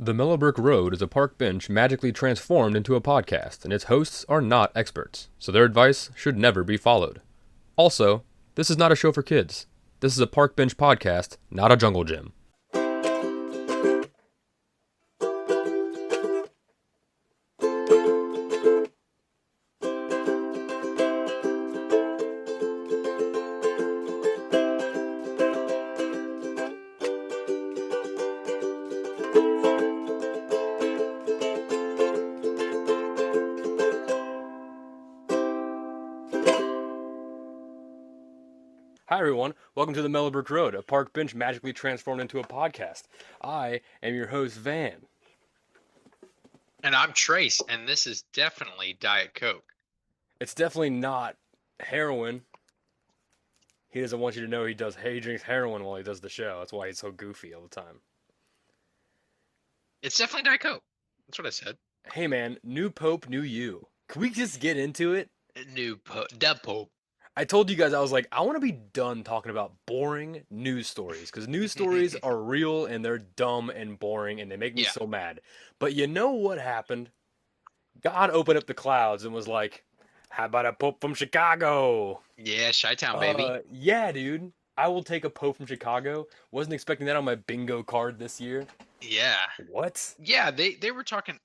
The Mellow Brick Road is a park bench magically transformed into a podcast, and its hosts are not experts, so their advice should never be followed. Also, this is not a show for kids. This is a park bench podcast, not a jungle gym. Hi everyone, welcome to the Mellow Brick Road, a park bench magically transformed into a podcast. I am your host, Van. And I'm Trace, and this is definitely Diet Coke. It's definitely not heroin. He doesn't want you to know he drinks heroin while he does the show. That's why he's so goofy all the time. It's definitely Diet Coke. That's what I said. Hey man, new pope, new you. Can we just get into it? Dub Pope. I told you guys, I was like, I want to be done talking about boring news stories, because news stories are real and they're dumb and boring and they make me so mad. But you know what happened? God opened up the clouds and was like, how about a pope from Chicago? Yeah, Chi-Town, baby. Yeah, dude. I will take a pope from Chicago. Wasn't expecting that on my bingo card this year. Yeah. What? Yeah, they were talking.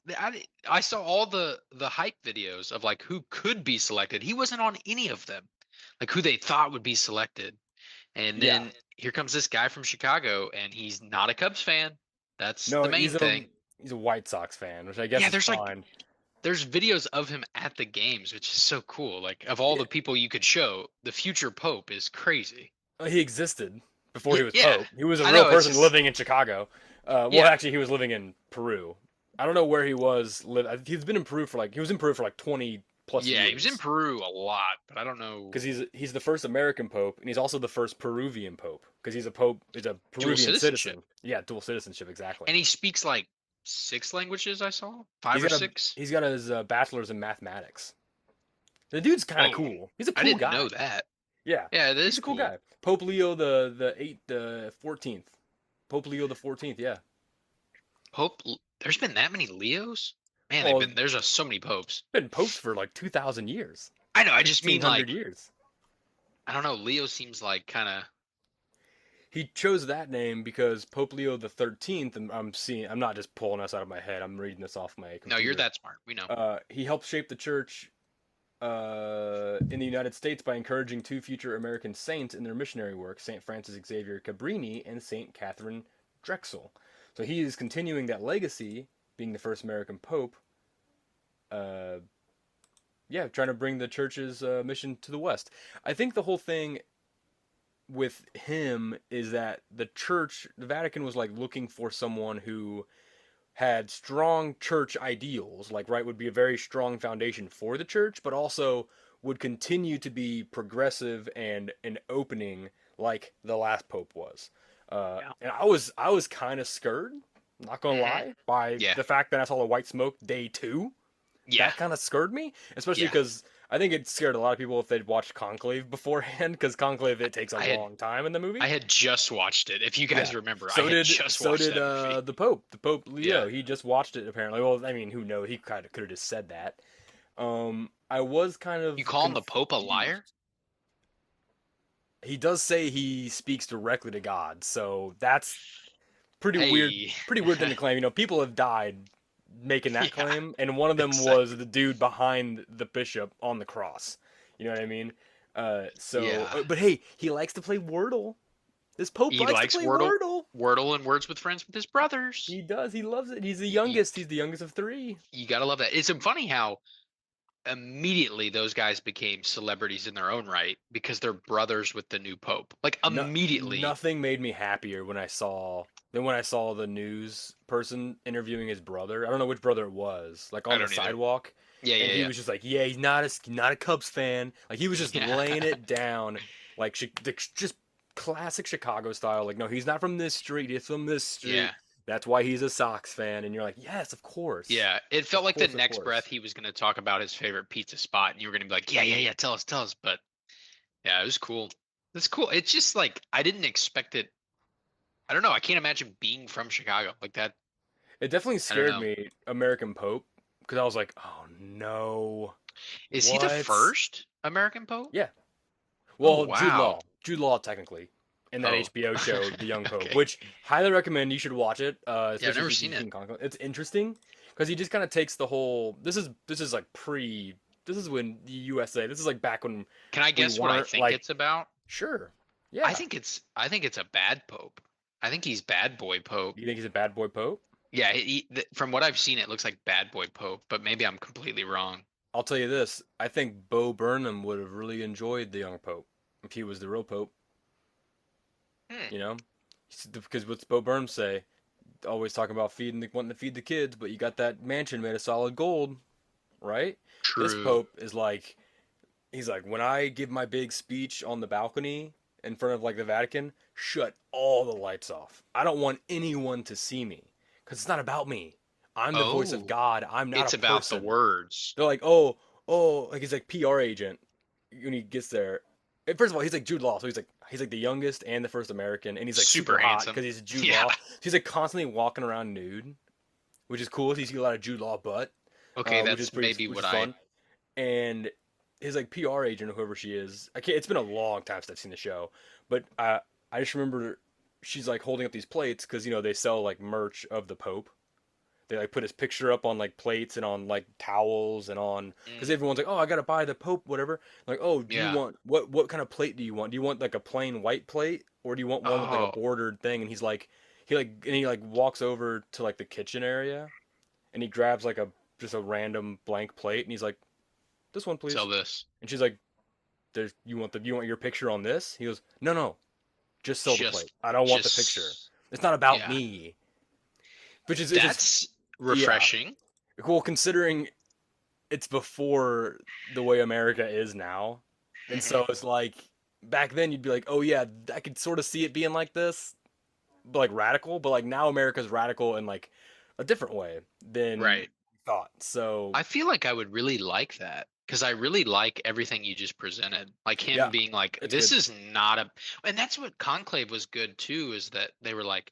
I saw all the hype videos of like who could be selected. He wasn't on any of them. Like who they thought would be selected. And then here comes this guy from Chicago, and he's not a Cubs fan. That's the main thing. He's a White Sox fan, which I guess is fine. There's videos of him at the games, which is so cool. Like of all the people you could show, the future Pope is crazy. He existed before he was Pope. He was a real person living in Chicago. Actually, he was living in Peru. I don't know where he was. He's been in Peru for he was in Peru for 20 plus years. Yeah, he was in Peru a lot, but I don't know. Because he's the first American Pope, and he's also the first Peruvian Pope. Because he's a Peruvian citizen. Yeah, dual citizenship, exactly. And he speaks like 6 languages, I saw? 5 or 6? He's got his bachelor's in mathematics. The dude's kind of cool. He's a cool guy. I didn't know that. Yeah. Yeah, it is he's a cool guy. Pope Leo the 14th. Pope Leo the 14th, yeah. There's been that many Leos? Man, there's so many popes. Been popes for 2,000 years. I know, I just mean years. I don't know, Leo seems like kind of. He chose that name because Pope Leo the 13th, and I'm not just pulling this out of my head. I'm reading this off my computer. No, you're that smart. We know. He helped shape the church in the United States by encouraging 2 future American saints in their missionary work, St. Francis Xavier Cabrini and St. Catherine Drexel. So he is continuing that legacy, being the first American Pope, trying to bring the church's mission to the West. I think the whole thing with him is that the Vatican was looking for someone who had strong church ideals, would be a very strong foundation for the church, but also would continue to be progressive and an opening like the last pope was. And I was kind of scared, not gonna lie, by the fact that I saw the white smoke day 2. Yeah. That kind of scared me, especially because I think it scared a lot of people if they'd watched Conclave beforehand, because Conclave, it takes a long time in the movie. I had just watched it, if you guys remember. So did the Pope Leo. Yeah. He just watched it, apparently. Well, I mean, who knows? He kind of could have just said that. I was kind of... You call him the Pope a liar? He does say he speaks directly to God, so that's pretty weird. Pretty weird thing to claim. People have died making that claim, and one of them was the dude behind the bishop on the cross. You know what I mean? But hey, he likes to play Wordle. This Pope likes to play Wordle. Wordle and Words with Friends with his brothers. He does. He loves it. He's the youngest. He's the youngest of 3. You gotta love that. It's funny how immediately those guys became celebrities in their own right because they're brothers with the new Pope. Immediately. Nothing made me happier when I saw the news person interviewing his brother. I don't know which brother it was. On the sidewalk. Yeah, and he was just he's not a Cubs fan. He was just laying it down, just classic Chicago style. No, he's not from this street. He's from this street. Yeah. That's why he's a Sox fan. And you're like, yes, of course. Yeah, it felt like the next breath he was going to talk about his favorite pizza spot, and you were going to be like, yeah, tell us. But yeah, it was cool. It's cool. It's just I didn't expect it. I don't know. I can't imagine being from Chicago like that. It definitely I don't scared know. me, American Pope, because I was like, oh no, Is he the what? first American Pope? Yeah. Oh Well, Jude wow. Law. Jude Law, technically, in that Oh, HBO show, The Young Pope, okay. which highly recommend. You should watch it, Yeah, I've especially never if you've seen it. seen Conquest. It's interesting because he just kind of takes the whole. This is like pre. This is when the USA. This is like back when Can I we guess what I weren't think like it's about? sure. I Yeah. think it's a bad Pope. I think he's bad boy Pope. You think he's a bad boy Pope? Yeah, from what I've seen, it looks like bad boy Pope, but maybe I'm completely wrong. I'll tell you this. I think Bo Burnham would have really enjoyed the young Pope if he was the real Pope. Hmm, You know, because what's Bo Burnham say? Always talking about wanting to feed the kids, but you got that mansion made of solid gold, right? This true. Pope is like, he's like, when I give my big speech on the balcony in front of like the Vatican, shut all the lights off. I don't want anyone to see me because it's not about me. I'm the voice of Oh, God. I'm not a it's about the person. words. They're like, oh, like he's like PR agent when he gets there. And first of all, he's like Jude Law, so he's like the youngest and the first American, and he's like super Super hot handsome. because he's Jude Yeah. Law. So he's like constantly walking around nude, which is cool. You see a lot of Jude Law butt, Okay, which is that's maybe which what is I. fun. And his like PR agent, whoever she is, I can't. It's been a long time since I've seen the show, but I just remember she's like holding up these plates because they sell like merch of the Pope. They like put his picture up on like plates and on like towels and on because Mm, everyone's like, oh, I gotta buy the Pope, whatever. Like, oh, do you yeah. want what kind of plate do you want? Do you want like a plain white plate or do you want one with like a Oh, bordered thing? And he walks over to like the kitchen area and he grabs like a just a random blank plate and he's like, this one sell please. this. And she's like, you want your picture on this? He goes, no, just sell the plate. Just, I don't want the picture. just, It's not about yeah. me. Which is it's just That's yeah. refreshing. Well, considering it's before the way America is now. And Hmm. so it's like back then you'd be like, "Oh yeah, I could sort of see it being like this, but like radical, but like now America's radical in like a different way than Right. we thought." So, I feel like I would really like that because I really like everything you just presented. Like him yeah, being like, it's this good. is not a, and that's what Conclave was good too, is that they were like,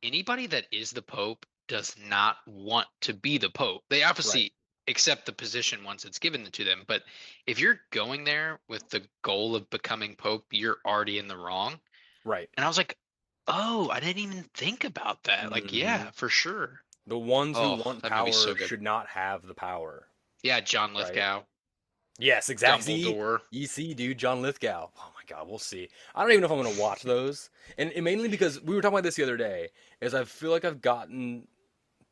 anybody that is the Pope does not want to be the Pope. They Right. obviously accept the position once it's given to them. But if you're going there with the goal of becoming Pope, you're already in the wrong. Right. And I was like, oh, I didn't even think about that. Like, Hmm. yeah, for sure. The ones who Oh, want that movie's so power good. should not have the power, Yeah, John right? Lithgow, Yes, exactly. See, Dumbledore. you see, dude, John Lithgow. Oh my God, we'll see. I don't even know if I'm gonna watch those, and mainly because we were talking about this the other day. Is I feel like I've gotten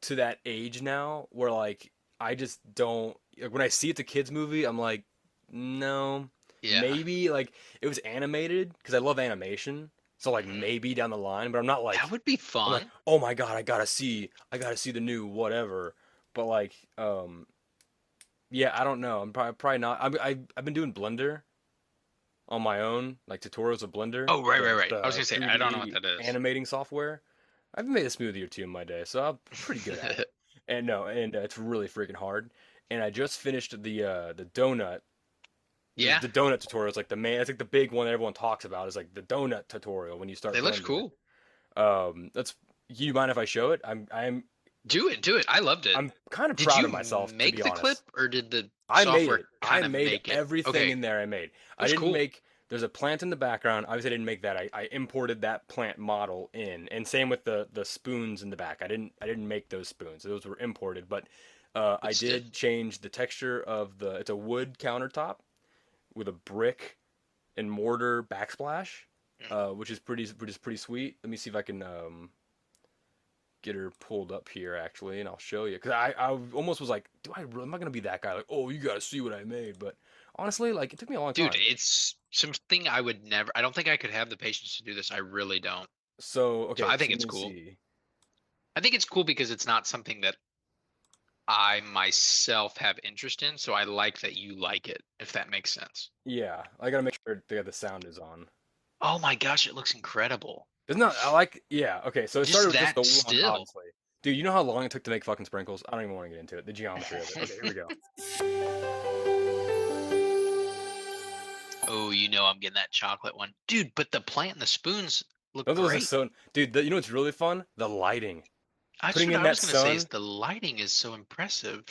to that age now where like I just don't like when I see it's a kids movie, I'm like, no, Yeah, maybe like it was animated because I love animation. So like mhm. maybe down the line, but I'm not That like would be I'm like, fun. oh my God, I gotta see the new whatever. But like, yeah, I don't know. I'm probably not. I've been doing Blender on my own, like tutorials of Blender, Oh, right, right, the right. I was the gonna say I don't know what 3D that is. animating software. I've made a smoothie or two in my day, so I'm pretty good at it. And no, and it's really freaking hard. And I just finished the donut. Yeah, The donut tutorial is like the main. I think the big one that everyone talks about is like the donut tutorial when you start they looks Blender. cool. That's. You mind if I show it? Do it, do it. I loved it. I'm kind of Did proud you of myself to be make the clip honest. or did the I made software it. I kind of made make it? everything Okay, in there. I made. I that's didn't cool. make. There's a plant in the background. Obviously, I didn't make that. I imported that plant model in, and same with the spoons in the back. I didn't make those spoons. Those were imported, but But I still, did change the texture of the. It's a wood countertop with a brick and mortar backsplash, mm, which is pretty sweet. Let me see if I can get her pulled up here actually, and I'll show you. Cause I almost was like, am I gonna be that guy? Like, oh, you gotta see what I made. But honestly, like, it took me a long dude, time. it's something I would never. I don't think I could have the patience to do this. I really don't. So So okay, I so think let it's me cool. see. I think it's cool because it's not something that I myself have interest in. So I like that you like it, if that makes sense. Yeah, I gotta make sure the sound is on. Oh my gosh, it looks incredible. Isn't that I like? Yeah. Okay, so it started Just with just that the one, still. honestly. Dude, you know how long it took to make fucking sprinkles? I don't even want to get into it. The geometry of it. Okay, here we go. Oh, you know I'm getting that chocolate one. Dude, but the plant and the spoons look Those are great. so, dude. You know what's really fun? The lighting. That's putting what in I was that gonna say. Is sun. the lighting is so impressive.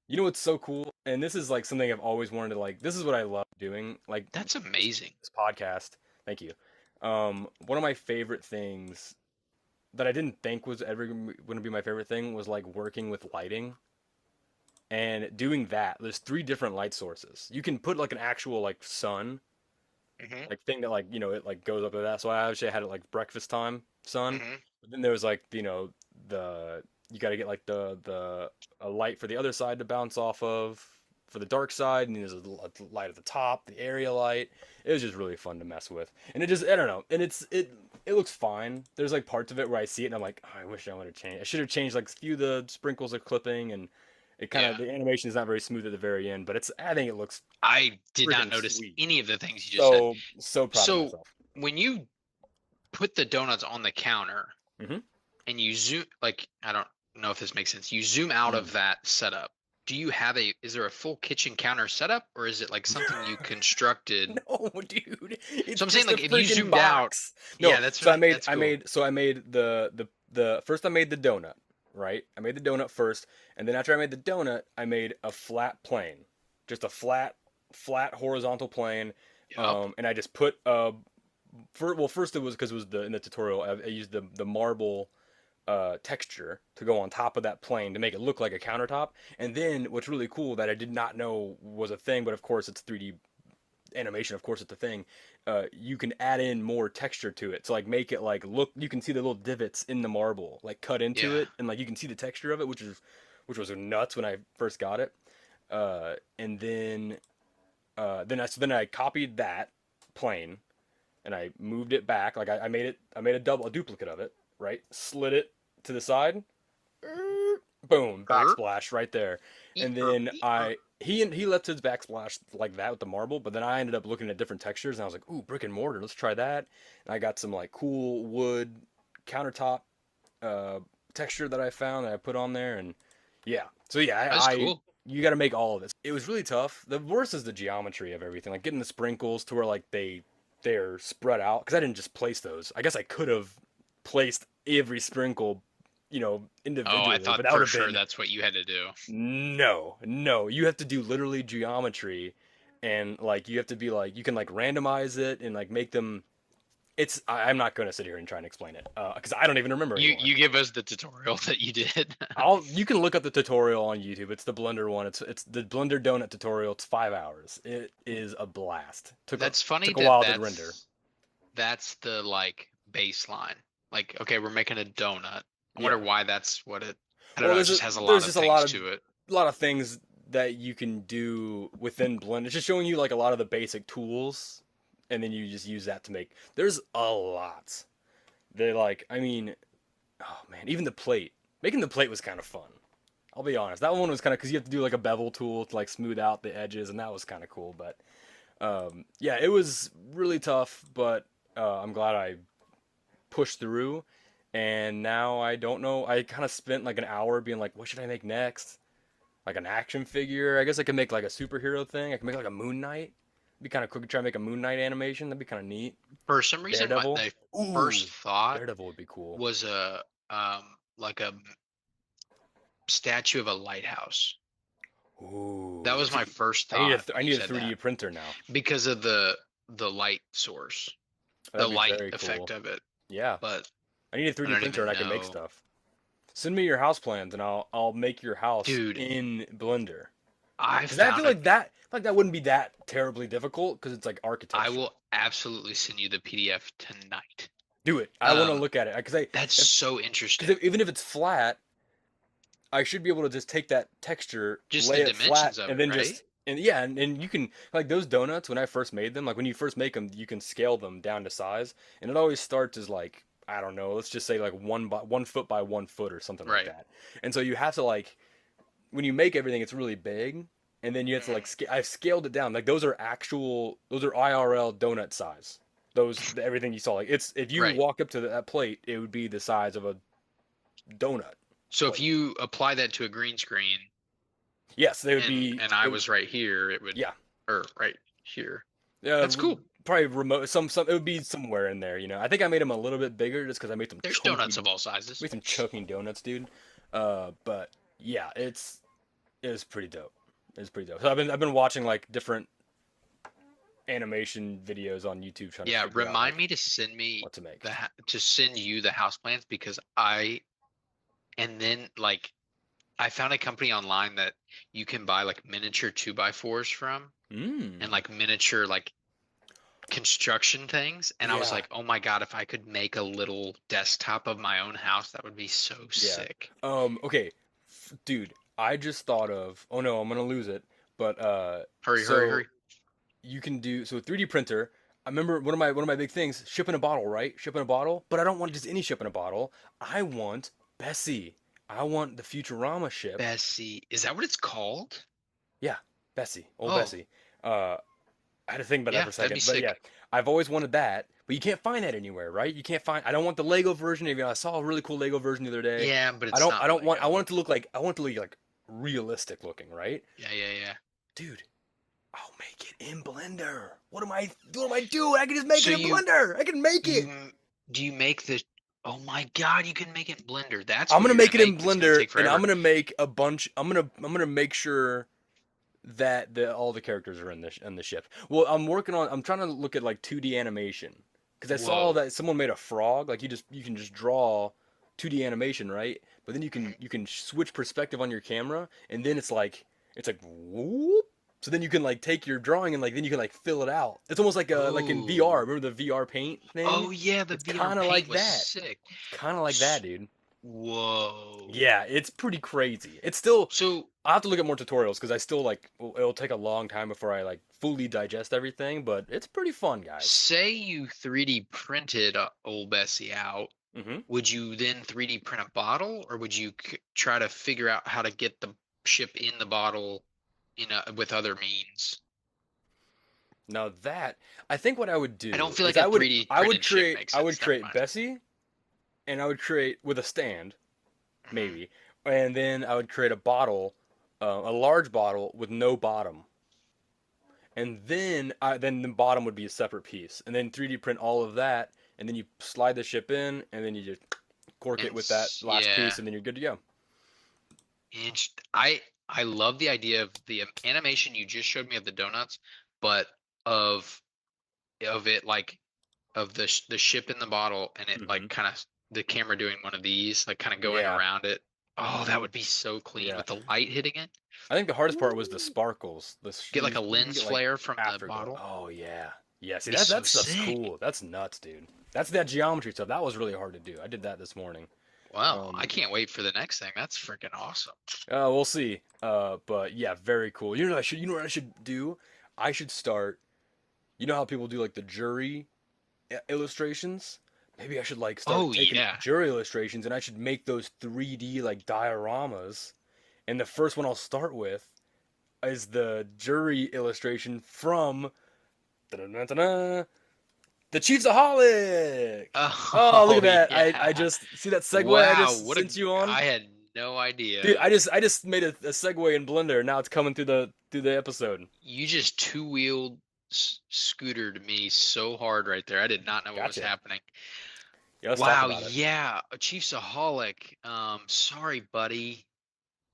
You know what's so cool? And this is like something I've always wanted to like. This is what I love doing. Like That's this, amazing. this podcast. Thank you. One of my favorite things that I didn't think was ever going to be my favorite thing was like working with lighting and doing that. There's three different light sources. You can put like an actual like sun, Hmm. like thing that like it like goes up to that. So I actually had it like breakfast time sun. Hmm. But then there was like the you got to get like the a light for the other side to bounce off of for the dark side, and there's a light at the top, the area light. It was just really fun to mess with, and it just I don't know, and it looks fine. There's like parts of it where I see it and I'm like, oh, I wish I would have changed. I should have changed like a few of the sprinkles of clipping, and it kind of Yeah. the animation is not very smooth at the very end, but it's I think it looks I did not freaking notice sweet. any of the things you just said. So proud of So myself. when you put the donuts on the counter Hmm. and you zoom, like, I don't know if this makes sense. You zoom out of that setup. Do you have is there a full kitchen counter setup, or is it like something you constructed? No, dude, So it's I'm saying just a like if you freaking zoomed out, box. No, yeah, that's so what that's cool. I made the first I made the donut, right? I made the donut first, and then after I made the donut, I made a flat plane, just a flat horizontal plane, Yup. and I just put first it was because it was the in the tutorial I used the marble texture to go on top of that plane to make it look like a countertop. And then what's really cool that I did not know was a thing, but of course it's 3D animation, of course it's a thing. You can add in more texture to it to like make it like look. You can see the little divots in the marble like cut into Yeah. it, and like you can see the texture of it, which was nuts when I first got it. And then I copied that plane and I moved it back. Like I made a duplicate of it, right? Slid it to the side, boom, Er, backsplash right there. And eat, then eat, he left his backsplash like that with the marble, but then I ended up looking at different textures and I was like, ooh, brick and mortar, let's try that. And I got some like cool wood countertop uh, texture that I found that I put on there, and yeah. So yeah, That's cool. you got to make all of this. It was really tough. The worst is the geometry of everything, like getting the sprinkles to where like they're spread out because I didn't just place those. I guess I could have placed every sprinkle, Oh, I individually, but thought that would for have sure been that's what you had to do. no. You have to do literally geometry, and like you have to be like you can like randomize it and like make them. I'm not going to sit here and try and explain it because I don't even remember You anymore. you give us the tutorial that you did. You can look up the tutorial on YouTube. It's the Blender one. It's the Blender donut tutorial. It's 5 hours. It is a blast. That's funny Took a that while to render. that's the like baseline. Like, okay, we're making a donut. I wonder Yeah. why that's what it. I don't Well, know. It just has a lot there's of just a things to it. lot of things that you can do within Blender. It's just showing you like a lot of the basic tools, and then you just use that to make. There's a lot. They like. I mean, oh man, even the plate. Making the plate was kind of fun. I'll be honest. That one was kind of because you have to do like a bevel tool to like smooth out the edges, and that was kind of cool. But yeah, it was really tough. But I'm glad I pushed through. And now I don't know. I kind of spent like an hour being like, what should I make next? Like an action figure. I guess I could make like a superhero thing. I could make like a Moon Knight. Be kind of cool. Try to make a Moon Knight animation. That'd be kind of neat. For some reason, Daredevil. my Ooh, first thought Daredevil would be cool. was a like a statue of a lighthouse. That Ooh, was my first I need thought I when you need a said 3D that printer now. because of the light source, the That'd be light very effect cool. of it. Yeah, But I need a I 3D don't printer and even I can make know, stuff. Send me your house plans and I'll make your house dude. in Blender. I Cause I found a. feel like that wouldn't be that terribly difficult because it's like I architecture. will absolutely send you the PDF tonight. Do it. I want to Um, look at it because that's so interesting. even if it's flat, I should be able to just take that texture, Just the lay it flat, dimensions of and it, then right? just and yeah, and you can like those donuts when I first made them. Like when you first make them, you can scale them down to size, and it always starts as like I don't know, let's just say like 1 foot by 1 foot or something like Right. that. And so you have to like when you make everything, it's really big, and then you have to like Mhm. I've scaled it down. Like those are IRL donut size. Everything you saw like it's if you Right. walk up to that plate, it would be the size of a donut So if plate. you apply that to a green screen Yes, they would and be. I was right here, it would, Yeah, or right here. yeah. That's cool. probably remote. Some it would be somewhere in there. I think I made them a little bit bigger just because I There's donuts of all sizes. made some choking donuts, dude. But yeah, it's pretty dope. It's pretty dope. So I've been watching like different animation videos on YouTube trying to Yeah, figure out remind like me to send me what to make. to send you the house plans because and then like I found a company online that you can buy like miniature 2x4s from and Mm. like miniature like construction things. And I was Yeah. like, oh my God, if I could make a little desktop of my own house, that would be so Yeah. sick. Okay, dude. I just thought of. Oh no, I'm gonna lose it. But Hurry, hurry, so hurry. you can do 3D printer. I remember one of my big things, ship in a bottle, right? Ship in a bottle, but I don't want just any ship in a bottle. I want Bessie. I want the Futurama ship. Bessie. Is that what it's called? Yeah, Bessie, old Oh, Bessie. Uh, I had to think about that yeah, for a that'd be second, but yeah, sick. I've always wanted that, but you can't find that anywhere, right? You can't find. I don't want the Lego version. I saw a really cool Lego version the other day. Yeah, but I it's don't. I not don't want. I Lego. want it to look like. I want it to look like realistic looking, right? Yeah, yeah, yeah. Dude, I'll make it in Blender. What am I doing? I can just make So it in Blender. I can make it. do you make the? Oh my God, you can make it in Blender. That's I'm what gonna you're gonna make it in make. That's gonna Blender, take and I'm forever. gonna make a bunch. I'm gonna make sure that all the characters are in the ship. Well, I'm trying to look at like 2D animation because I saw Whoa. that someone made a frog. Like you can just draw 2D animation, right? But then Mhm. you can switch perspective on your camera, and then it's like whoop. So then you can like take your drawing and like then you can like fill it out. It's almost like in VR. Oh. Remember the VR paint thing? Oh yeah, the It's VR kind of paint like was that. sick. It's kind of like that, S- dude. Whoa. Yeah, it's pretty crazy. It's still So I'll have to look at more tutorials because I still like it'll take a long time before I like fully digest everything, but it's pretty fun, guys. say you 3D printed old Bessie out, Hmm. would you then 3D print a bottle, or would you try to figure out how to get the ship in the bottle, with other means? Now that I think what I would I don't do feel is like a 3D printed ship makes I would sense. Never create mind. Bessie and I would create with a stand Hmm. maybe, and then I would create a bottle, a large bottle with no bottom, and then the bottom would be a separate piece, and then 3D print all of that, and then you slide the ship in, and then you just cork it And with that last yeah, piece, and then you're good to go. I love the idea of the animation you just showed me of the donuts, but of it like of the ship in the bottle and it Hmm. like kind of the camera doing one of these like kind of going Yeah. around it. Oh, that would be so clean Yeah. with the light hitting it. I think the hardest part was the Ooh. sparkles. Get like a You can lens get like flare from the afterglow. bottle. Oh yeah. Yeah, see Be that so stuff's sick. cool. That's nuts, dude. That's that geometry stuff. That was really hard to do. I did that this morning. Wow, I Um can't wait for the next thing. That's freaking awesome. we'll see. But yeah, very cool. You know what I should do? I should start, you know how people do like the jury illustrations? Maybe I should like start Oh taking yeah. jury illustrations and I should make those 3D like dioramas. And the first one I'll start with is the jury illustration from the Chiefsaholic. Oh, look Oh at that! I yeah. just see that segue I Wow, just what a sent you on, I had no dude. idea. I just made a segue in Blender. Now it's coming through the episode. You just two-wheeled scootered me so hard right there. I did not know what was Gotcha. happening. Yeah, let's talk Wow, about it. yeah, a Chiefsaholic. Sorry, buddy.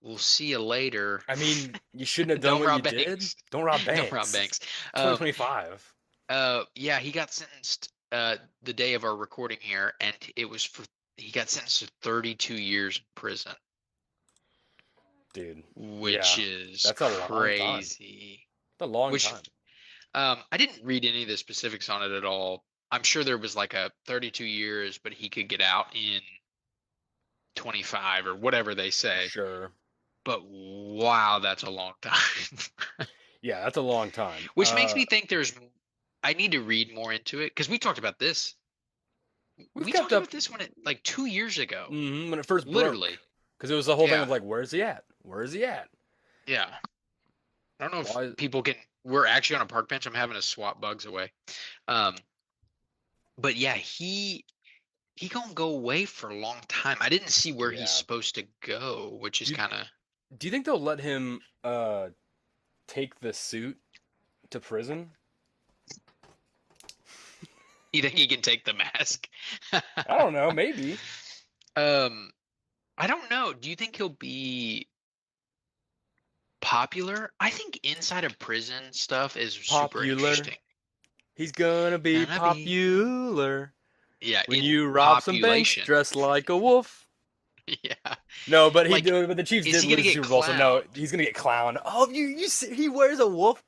We'll see you later. I mean, you shouldn't have done Don't what you rob did. banks. Don't rob Don't rob banks. It's banks. Um, 2025. yeah, he got sentenced the day of our recording here, and it was for he got sentenced to 32 years in prison, Dude. which Yeah, is that's a long time. crazy. That's a long Which time. I didn't read any of the specifics on it at all. I'm sure there was like a 32 years, but he could get out in 25 or whatever they say. Sure. But wow, that's a long time. Yeah, that's a long time. Which makes me think I need to read more into it because we talked about this. We've We kept talked up about this when it like 2 years ago, when it first broke, literally. because it was the whole thing Yeah, of like, where's he at? Where's he at? yeah. I don't know if Why? people can. We're actually on a park bench. I'm having to swat bugs away. Um, but yeah, he gonna go away for a long time. I didn't see where he's Yeah. supposed to go, which is Do you, kind of do you think they'll let him take the suit to prison? You think he can take the mask? I don't know, maybe. um, I don't know. Do you think he'll be popular? I think inside of prison stuff is super Popular. interesting. He's gonna be Gonna be, popular yeah, when in you rob some banks population. dressed like a wolf. Yeah. No, but Like, but the Chiefs is did he gonna lose the get Super Bowl, so no, clowned? he's gonna get clowned. Oh, he wears a wolf.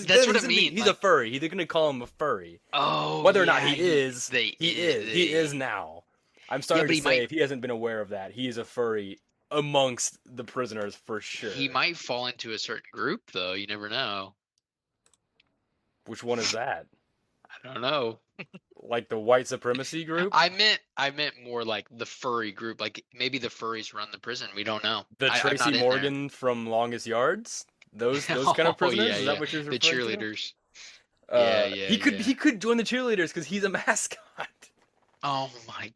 That's what I Gonna be mean. he's a Like, furry. They're gonna call him a furry. oh Whether or not yeah, he is, he they is now. I'm yeah, starting but to say if he hasn't been aware of that, he is a furry amongst the prisoners for he sure. might fall into a certain group though. You never know. Which one is that? I don't know. Like the white supremacy group? I meant more like the furry group. Like maybe the furries run the prison. We don't know. The I'm Tracy not in there. Morgan from Longest Yards? Those kind of Oh prisoners? yeah, Is that yeah. what you're The referring to? cheerleaders. Yeah, yeah, yeah. He could join the cheerleaders because he's a mascot. Oh my.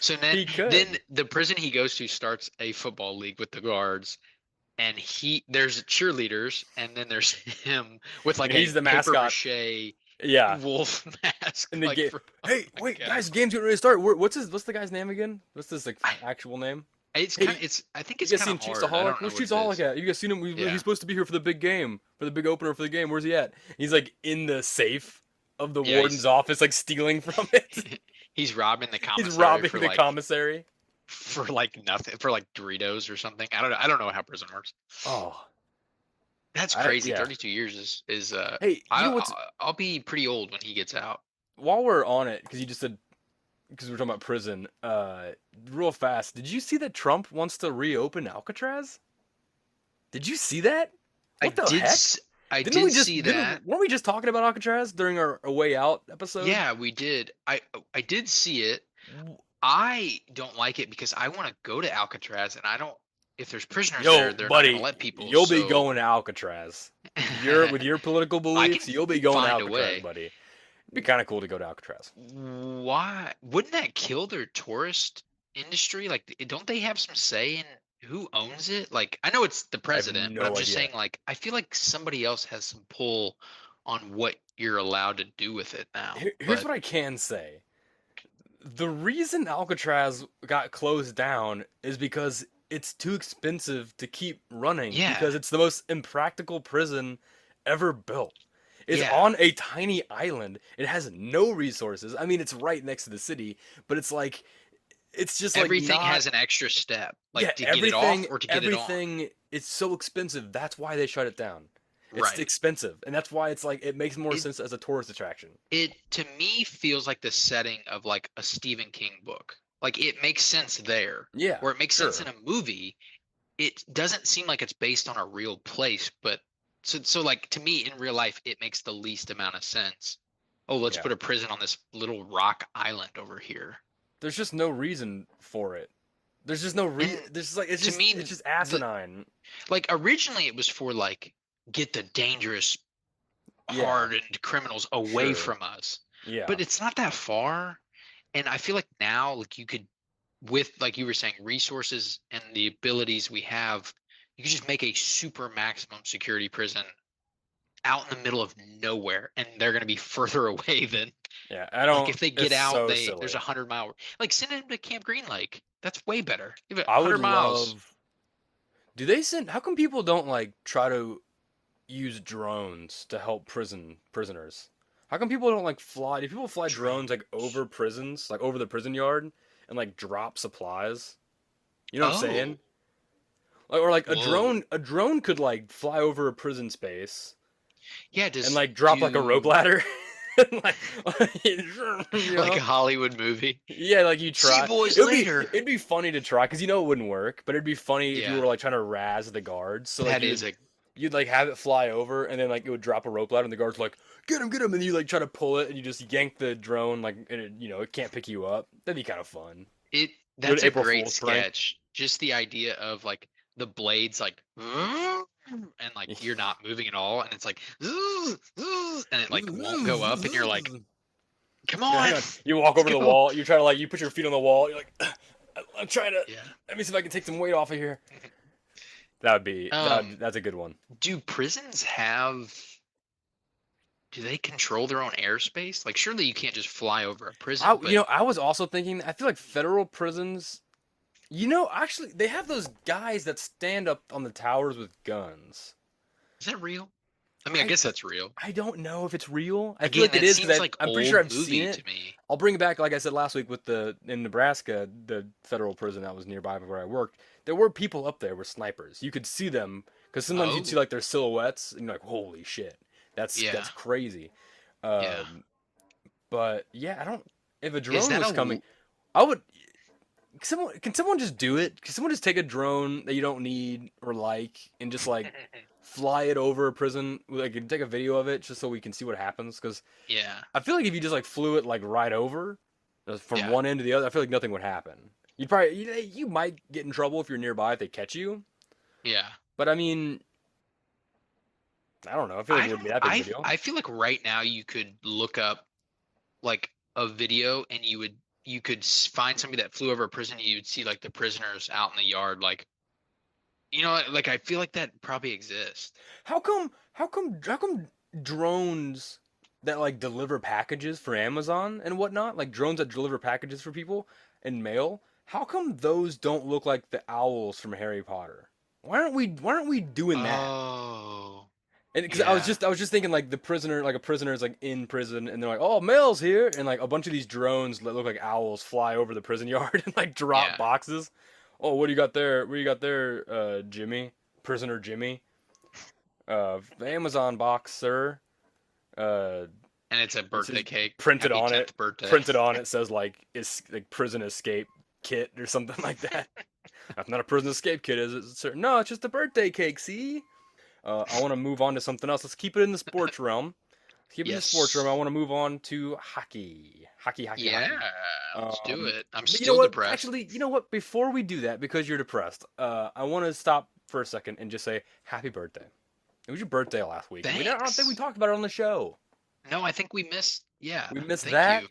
So then He then could. the prison he goes to starts a football league with the guards, and there's cheerleaders, and then there's him with And like a he's the paper mascot. mache Yeah. wolf mask. In the Like game. for, oh Hey, my wait, god. guys, game's getting ready to start. What's the guy's name again? What's this like I, actual name? it's Hey, kind of it's I think you it's guys kind seen of hard. I Chiefsaholic? don't know Where's what it Chiefsaholic is. at? You guys seen him? Yeah. He's supposed to be here for the big game, for the big opener for the game. Where's he at? He's like in the safe of the Yeah, warden's office, like stealing from it. he's robbing the He's commissary robbing the commissary. for like nothing, for like Doritos or something. I don't know. I don't know how prison works. Oh, That's crazy. yeah. 32 years is Hey, you know what's I'll be pretty old when he gets out. while we're on it, because you just said because we're talking about prison, real fast. Did you see that Trump wants to reopen Alcatraz? Did you see that? I What the did heck? I did see that. Weren't we just talking about Alcatraz during our way out episode? Yeah, we did. I did see it. I don't like it because I want to go to Alcatraz, and I don't. If there's prisoners there, Yo, they're not going to buddy, let people. you'll be So going to Alcatraz. With your political I can beliefs, you'll be going to find a Alcatraz, way. buddy. It'd be kind of cool to go to Alcatraz. Why wouldn't that kill their tourist industry? Like, don't they have some say in who owns it? Like, I know it's the I have president, but I'm no just idea. saying, like, I feel like somebody else has some pull on what you're allowed to do with it now. Here's But what I can say. The reason Alcatraz got closed down is because it's too expensive to keep running yeah, because it's the most impractical prison ever built. It's yeah, on a tiny island. It has no resources. I mean, it's right next to the city, but it's just like everything not has an extra step, yeah, like to get it off or to get it on. everything it's so expensive. That's why they shut it down. It's Right. expensive, and that's why it's like it makes more It sense as a tourist attraction. it to me feels like the setting of like a Stephen King book. Like it makes sense there, Yeah, or it makes sense in sure. a movie. It doesn't seem like it's based on a real place, but so like to me in real life it makes the least amount of sense. Oh, let's Yeah. put a prison on this little rock island over here. There's just no reason for it. There's just no And there's just like to me it's just the asinine. like originally it was for like get the dangerous Yeah, hardened criminals away sure. from us. Yeah. But it's not that far. And I feel like now like you could with like you were saying resources and the abilities we have, you could just make a super maximum security prison out in the middle of nowhere, and they're going to be further away than Yeah, I like don't if they get it's out so there's silly. 100 mile like send them to Camp Green Lake. That's way better. Give it I would 100 miles. love Do they send how come people don't like try to use drones to help prisoners? How come people don't like fly? Do people fly drones like Drones. over prisons, like over the prison yard and like drop supplies? You know what I'm saying? Oh, Like or like whoa. a drone could like fly over a prison space Yeah, and just like drop like a rope do ladder. And, like, you like a know? Hollywood movie. Yeah, like you See you try. boys later. It'd be funny to try because you know it wouldn't work, but it'd be funny if you Yeah, were like trying to razz the guards. So like that is a you'd like have it fly over and then like it would drop a rope ladder and the guards like get him, and you like try to pull it and you just yank the drone like and it, it can't pick you up. That'd be kind of fun. it Good that's a April great Fool's prank. sketch. Just the idea of like the blades like and like you're not moving at all and it's like and it like won't go up and you're like, come Hang on, on. You walk over let's to the go. wall. You try to like you put your feet on the wall. You're like I'm trying to Yeah. let me see if I can take some weight off of here. That's a good one. Do prisons have do they control their own airspace? Like, surely you can't just fly over a prison, but I was also thinking, I feel like federal prisons, actually, they have those guys that stand up on the towers with guns. is that real? I mean, I I guess that's real. I don't know if it's real. I feel Again, like it that is seems because like I'm pretty sure old I've seen movie it. to me. I'll bring it back, like I said last week with in Nebraska, the federal prison that was nearby where I worked. There were people up there with snipers. You could see them because sometimes you'd see Oh, like their silhouettes, and you're like, "Holy shit, yeah, that's crazy." yeah. Um, but yeah, I don't. If a Is drone that was coming, I would. Can someone just do it? Can someone just take a drone that you don't need or like and just like fly it over a prison? Like, take a video of it just so we can see what happens. Because Yeah, I feel like if you just like flew it like right over from yeah, one end to the other, I feel like nothing would happen. You'd probably you might get in trouble if you're nearby if they catch you. yeah. But I mean, I don't know. I feel like I it wouldn't don't. be that big of a deal. I feel like right now you could look up like a video and you could find somebody that flew over a prison and you'd see like the prisoners out in the yard like like I feel like that probably exists. How come drones that like deliver packages for Amazon and whatnot, like drones that deliver packages for people and mail, how come those don't look like the owls from Harry Potter? Why aren't we doing that? Oh, And because yeah, I was just thinking like a prisoner is like in prison and they're like, oh, mail's here, and like a bunch of these drones that look like owls fly over the prison yard and like drop yeah. boxes. Oh, what do you got there? What do you got there, Jimmy? Prisoner Jimmy? Amazon box, sir. Uh, And it's a it birthday says cake. printed Happy on it. 10th birthday. Printed on it says like is like prison escape kit or something like that. That's not a prison escape kit, is it, sir? No, it's just a birthday cake. See. I want to move on to something else. Let's keep it in the sports realm. Keep it in the sports realm. I Yes. want to move on to hockey. Yeah, Hockey. let's do Um, it. I'm but you know still what? depressed. Actually, you know what? Before we do that, because you're depressed, I want to stop for a second and just say happy birthday. It was your birthday last week. I don't think we Thanks. talked about it on the show. No, I think we missed. Yeah, We missed thank that. you.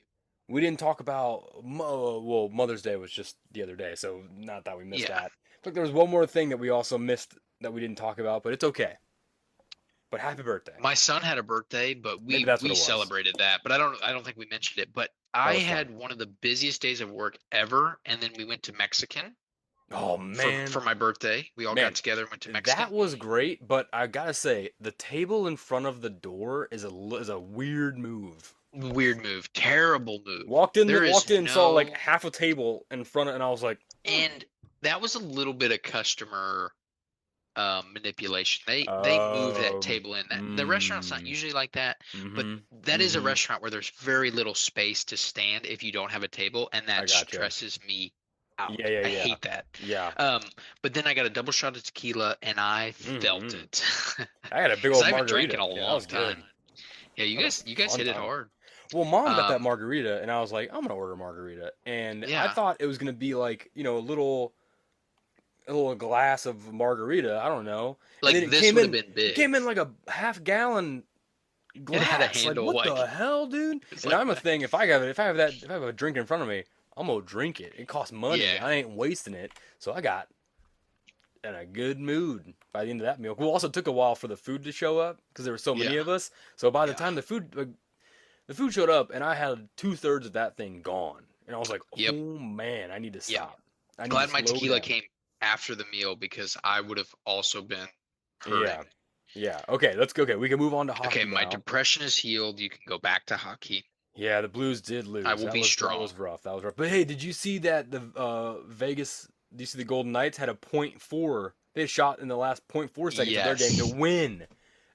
We didn't talk about well, Mother's Day was just the other day, so not that we missed Yeah. that. But there was one more thing that we also missed that we didn't talk about, but it's okay. But happy birthday. My son had a birthday, but Maybe we that's what we it was. celebrated that. But I don't think we mentioned it. But That I was fun. had one of the busiest days of work ever, and then we went to Mexican Oh for man, my birthday. We all got man, together and went to that Mexican. was great. But I gotta say, the table in front of the door is a weird move. Weird move, terrible move. There is Walked in, saw like no, half a table in front of, and I was like, and that was a little bit of customer manipulation. They moved that um, table in. That the restaurant's not mm, usually like that, but mm-hmm, that is a mm-hmm. restaurant where there's very little space to stand if you don't have a table, and I that gotcha. stresses me out. Yeah, yeah, I yeah, hate that. yeah. Um, but then I got a double shot of tequila, and I felt Mm-hmm. it I had a big because old I haven't drank in margarita. a Yeah, that long was good. time. Yeah, That was you a guys fun hit it time. hard. Well, mom got that Um, margarita, and I was like, I'm gonna order a margarita, and I yeah, thought it was gonna be like, a little glass of margarita. I don't know, and like then this would have been it big. came in like a half gallon It had a glass. Like, handle, what like the hell, dude? it's And like I'm a that. thing. If I have a drink in front of me, I'm gonna drink it. It costs money. Yeah, I ain't wasting it. So I got in a good mood by the end of that meal. Well, also took a while for the food to show up because there were so many yeah, of us. So by the yeah. time the food showed up, and I had 2/3 of that thing gone, and I was like, Yep. oh man, I need to Yeah. stop. I need to Glad my slow tequila down. came after the meal because I would have also been hurting. Yeah. Yeah. Okay, let's go. Okay, we can move on to Okay, hockey my now. depression is healed. You can go back to hockey. Yeah, the Blues did I lose. will be That strong. was rough. That was rough. But hey, did you see that the Vegas? Do you see the Golden Knights had a point four? They had shot in the last point 0.4 seconds of their game to Yes. win.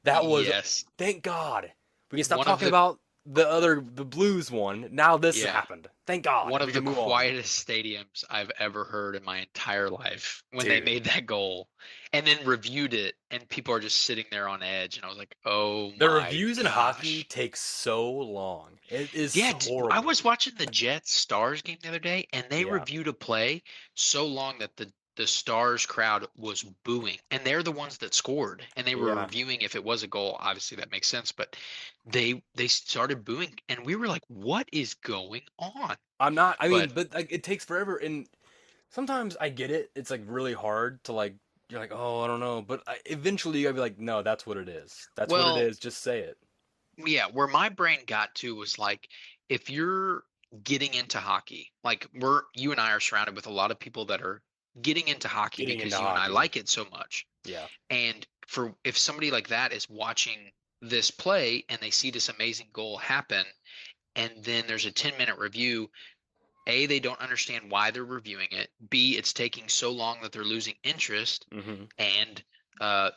That was Yes. thank God. We can stop One of talking the about the Blues one. Now this yeah, happened. Thank God. one We of the can move on, quietest stadiums I've ever heard in my entire life when they dude. made that goal and then reviewed it and people are just sitting there on edge and I was like, "Oh The my reviews in hockey gosh." take so long. It is Yeah, I horrible. was watching the Jets Stars game the other day, and they Yeah, reviewed a play so long that the Stars crowd was booing, and they're the ones that scored, and they were yeah. reviewing if it was a goal. Obviously, that makes sense, but they started booing, and we were like, "What is going on?" I'm not. I mean, But but like it takes forever, and sometimes I get it. It's like really hard to like. You're like, oh, I don't know, but eventually you gotta be like, no, that's what it is. That's what it well, is. Just say it. yeah, where my brain got to was like, if you're getting into hockey, like you and I are surrounded with a lot of people that are getting into hockey Getting into because you and I hockey. like it so much. Yeah. And for if somebody like that is watching this play and they see this amazing goal happen, and then there's a 10-minute review, A, they don't understand why they're reviewing it. B, it's taking so long that they're losing interest. Hmm. And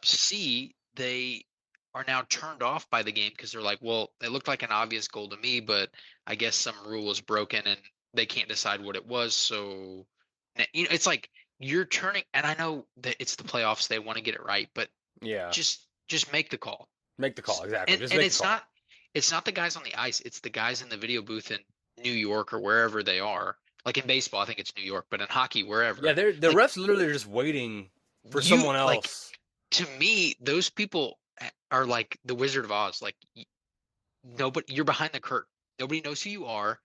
C, they are now turned off by the game because they're like, well, it looked like an obvious goal to me, but I guess some rule was broken and they can't decide what it was. So, it's like you're turning, and I know that it's the playoffs, they want to get it right, but Yeah. just make the call. Make the call. Exactly. And Just and make the call. it's not the guys on the ice, it's the guys in the video booth in New York or wherever they are. Like in baseball, I think it's New York, but in hockey, Yeah, wherever. the Like refs literally are just waiting for you someone like else. to me, those people are like the Wizard of Oz. Like nobody, you're behind the curtain. Nobody knows who you are.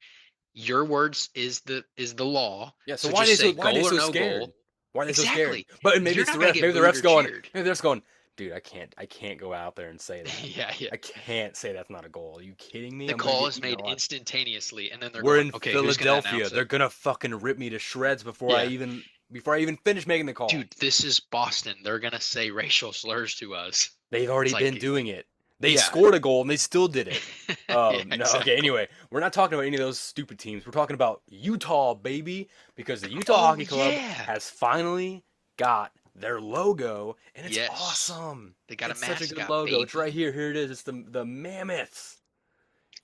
Your words is the law. Yeah, so So just say why are they goal or so no scared? goal. Why are they so scared? Exactly. But maybe You're it's the not gonna ref. get booed or cheered. Maybe the ref's going, dude, I can't go out there and say that. Yeah, yeah. I can't say that's not a goal. Are you kidding me? The I'm gonna call get is eaten made alive. instantaneously, and then they're We're going, in okay, who's gonna Philadelphia. announce They're it? gonna fucking rip me to shreds Yeah. before I even finish making the call. Dude, this is Boston. They're gonna say racial slurs to us. They've It's already been like, doing it. They yeah, scored a goal and they still did it. yeah, No, okay, exactly. anyway, we're not talking about any of those stupid teams. We're talking about Utah, baby, because the Utah Oh Hockey Club yeah, has finally got their logo, and it's yes, awesome. they got a It's such a good mascot, logo. It's right baby. here. Here it is. It's the mammoths.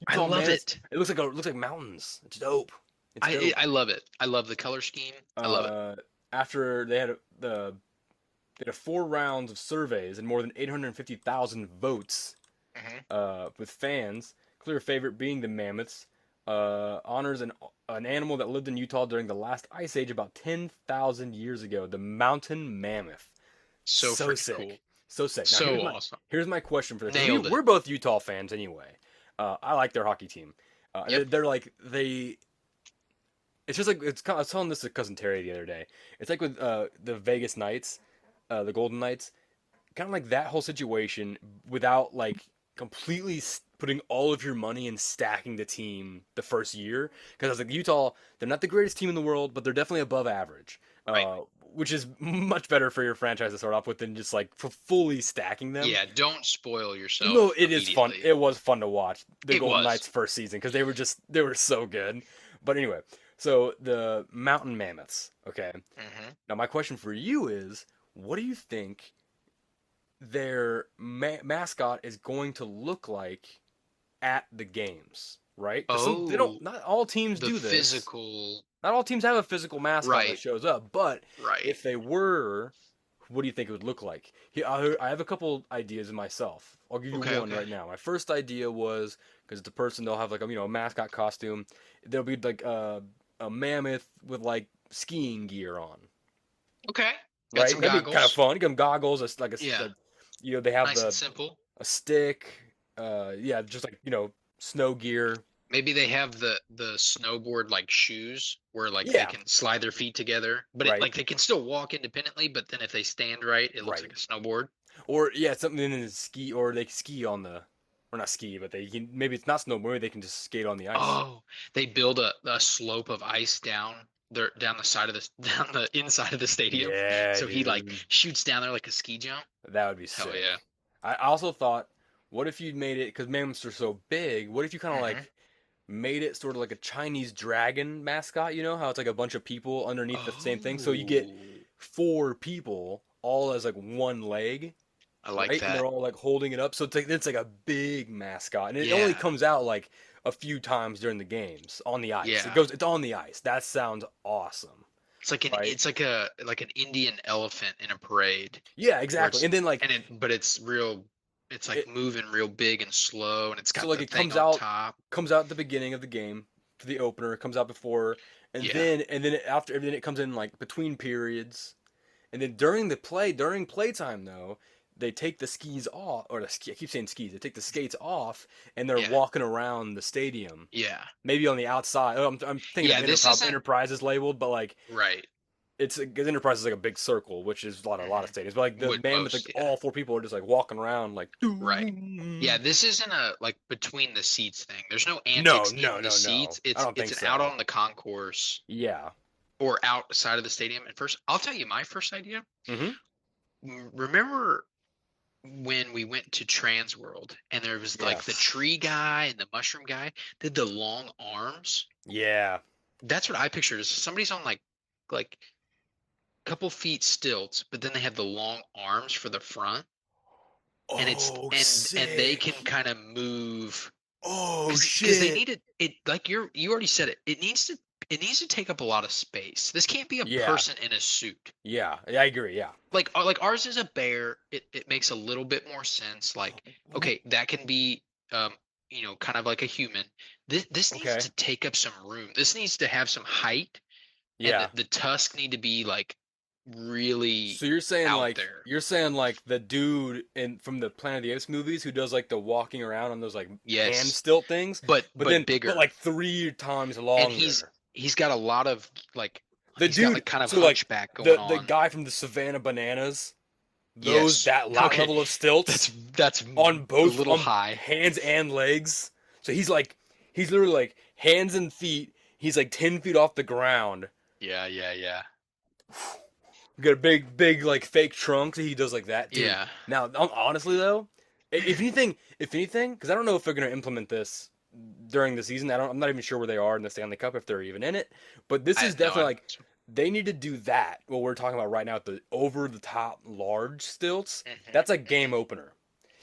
I Utah love mammoths. it. It looks like mountains. It's dope. It's dope. I love it. I love the color scheme. I love it. Uh, after they had 4 rounds of surveys and more than 850,000 votes Hmm. with fans. Clear favorite being the mammoths. Honors an animal that lived in Utah during the last ice age about 10,000 years ago. The mountain mammoth. So So freaking cool. sick. So sick. Now So awesome. here's my question for this. 'Cause Nailed it. we're both Utah fans anyway. I like their hockey team. Yep. They're like they. It's just like I was telling this to cousin Terry the other day. It's like with the Vegas Knights, the Golden Knights, kind of like that whole situation without like completely putting all of your money and stacking the team the first year. Because I was like, Utah, they're not the greatest team in the world, but they're definitely above average, Right. which is much better for your franchise to start off with than just like fully stacking them. Yeah. Don't spoil Even though yourself it is fun, immediately. it was fun to watch the It Golden was. Knights first season because they were so good. But anyway, so the Mountain Mammoths. Okay, Hmm. now my question for you is, what do you think their mascot is going to look like at the games, right? Because they don't. Oh, Not all teams the do this. physical. Not all teams have a physical mascot that Right. shows up. But Right. if they were, what do you think it would look like? I have a couple ideas myself. I'll give you Okay. one Okay. right now. My first idea was because the person they'll have like a mascot costume. There'll be like a mammoth with like skiing gear on, Okay. Got right? some That'd be kind of goggles. fun. Give them goggles, like Yeah. they have Nice and simple. a stick, yeah, just like snow gear. Maybe they have the snowboard like shoes where like they Yeah, can slide their feet together, but right, like they can still walk independently, but then if they stand right, it looks right. like a snowboard. Or yeah, something in the ski, or they ski on the, or not ski, but they can maybe it's not snow, maybe they can just skate on the ice. Oh, they build a slope of ice down the side of the down the inside of the stadium. Yeah, So he like dude, shoots down there like a ski jump. that would be Hell sick. yeah. I also thought, what if you made it because mammoths are so big? What if you kind of Hmm. like made it sort of like a Chinese dragon mascot? You know how it's like a bunch of people underneath the same thing, so you get Oh, 4 people all as like one leg, I like right? And they're that. all like holding it up, so it's like a big mascot, and it only Yeah. comes out like a few times during the games on the ice. Yeah. It's on the ice. That sounds awesome, right? It's like an Indian elephant in a parade Yeah, where exactly. it's And then like and it but it's real it's like it, moving real big and slow and it's so got like the it thing on top. comes out at the beginning of the game for the opener. It comes out before, Yeah. and then after, then it comes in like between periods, and then during playtime though, they take the skis off, or the ski. I keep saying skis. They take the skates off, and they're Yeah. walking around the stadium. Yeah. Maybe on the outside. Oh, I'm thinking of Yeah, this isn't Enterprise is labeled, but like right. it's because Enterprise is like a big circle, which is a lot of stadiums. But like the Would Mammoth, like most, yeah. all four people are just like walking around like. Right. Yeah, this isn't a like between the seats thing. There's no No, antics no, in the no, no. seats. I It's don't think an out so. on the concourse Yeah. or outside of the stadium. And first, I'll tell you my first idea. Mm-hmm. Remember when we went to Trans World and there was like the Yes. tree guy and the mushroom guy did the long arms? Yeah. That's what I pictured. Is somebody's on like couple feet stilts, but then they have the long arms for the front, and it's Oh, and they can sick. kind of move Oh, because they shit. need it like you already said it. It needs to take up a lot of space. This can't be a Yeah. person in a suit. Yeah. I agree. Yeah. Like ours is a bear. It makes a little bit more sense. Like okay, that can be um kind of like a human. This needs Okay. to take up some room. This needs to have some height, and Yeah. the tusk need to be like really So out there. you're saying like the dude in from the Planet of the Apes movies who does like the walking around on those like hand Yes, stilt things, but but bigger. like 3 times And longer. he's got a lot of like The he's got dude, like kind of so like hunchback going the on. guy from the Savannah Bananas, those Yes. that Okay. level of stilts That's on a both little on high. hands and legs. So he's literally like hands and feet. He's like 10 feet off the ground. Yeah, yeah, yeah. Got a big like fake trunk. So he does like that, dude. Yeah. Now, honestly though, if anything, because I don't know if they're gonna implement this during the season. I'm not even sure where they are in the Stanley Cup if they're even in it. But this I is no, I definitely like they need to do that. What we're talking about right now, the over the top large stilts. That's a game mhm. opener.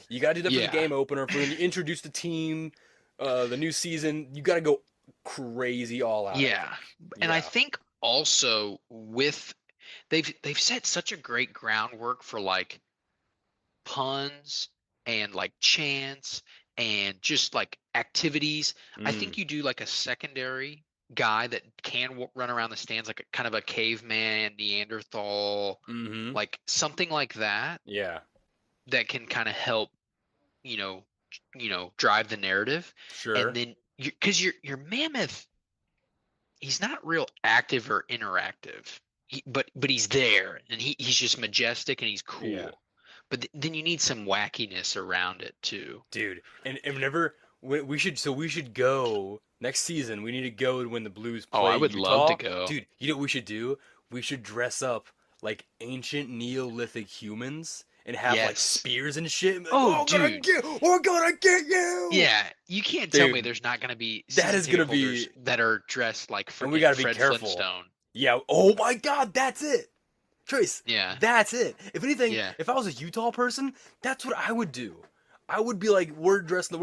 You got to do that for the Yeah. game opener. For when you introduce the team, the new season, you got to go crazy all out. I Yeah. think. And I Yeah. think also with they've set such a great groundwork for like puns and like chants and just like activities. I Mm. think you do like a secondary guy that can run around the stands like a kind of a caveman, Neanderthal, Mm-hmm. like something like that Yeah. that can kind of help, drive the narrative. And Sure. then because your mammoth, he's not real active or interactive. But he's there and he's just majestic and he's Yeah. cool. But then you need some wackiness around it too. Dude. And whenever we should go next season. We need to go when the Blues Oh, I play would love to Utah. go. Dude, you know what we should do? We should dress up like ancient Neolithic humans and have like Yes. spears and shit. And be like, Oh, oh, dude. we're gonna get you, Yeah, you can't tell me dude. there's not going to be That season is gonna ticket holders be, that are dressed like and we freaking gotta be Fred careful. Flintstone. Yeah. Oh my God, that's it, Trace. Yeah. That's it. If anything, Yeah. if I was a Utah person, that's what I would do. I would be like, we're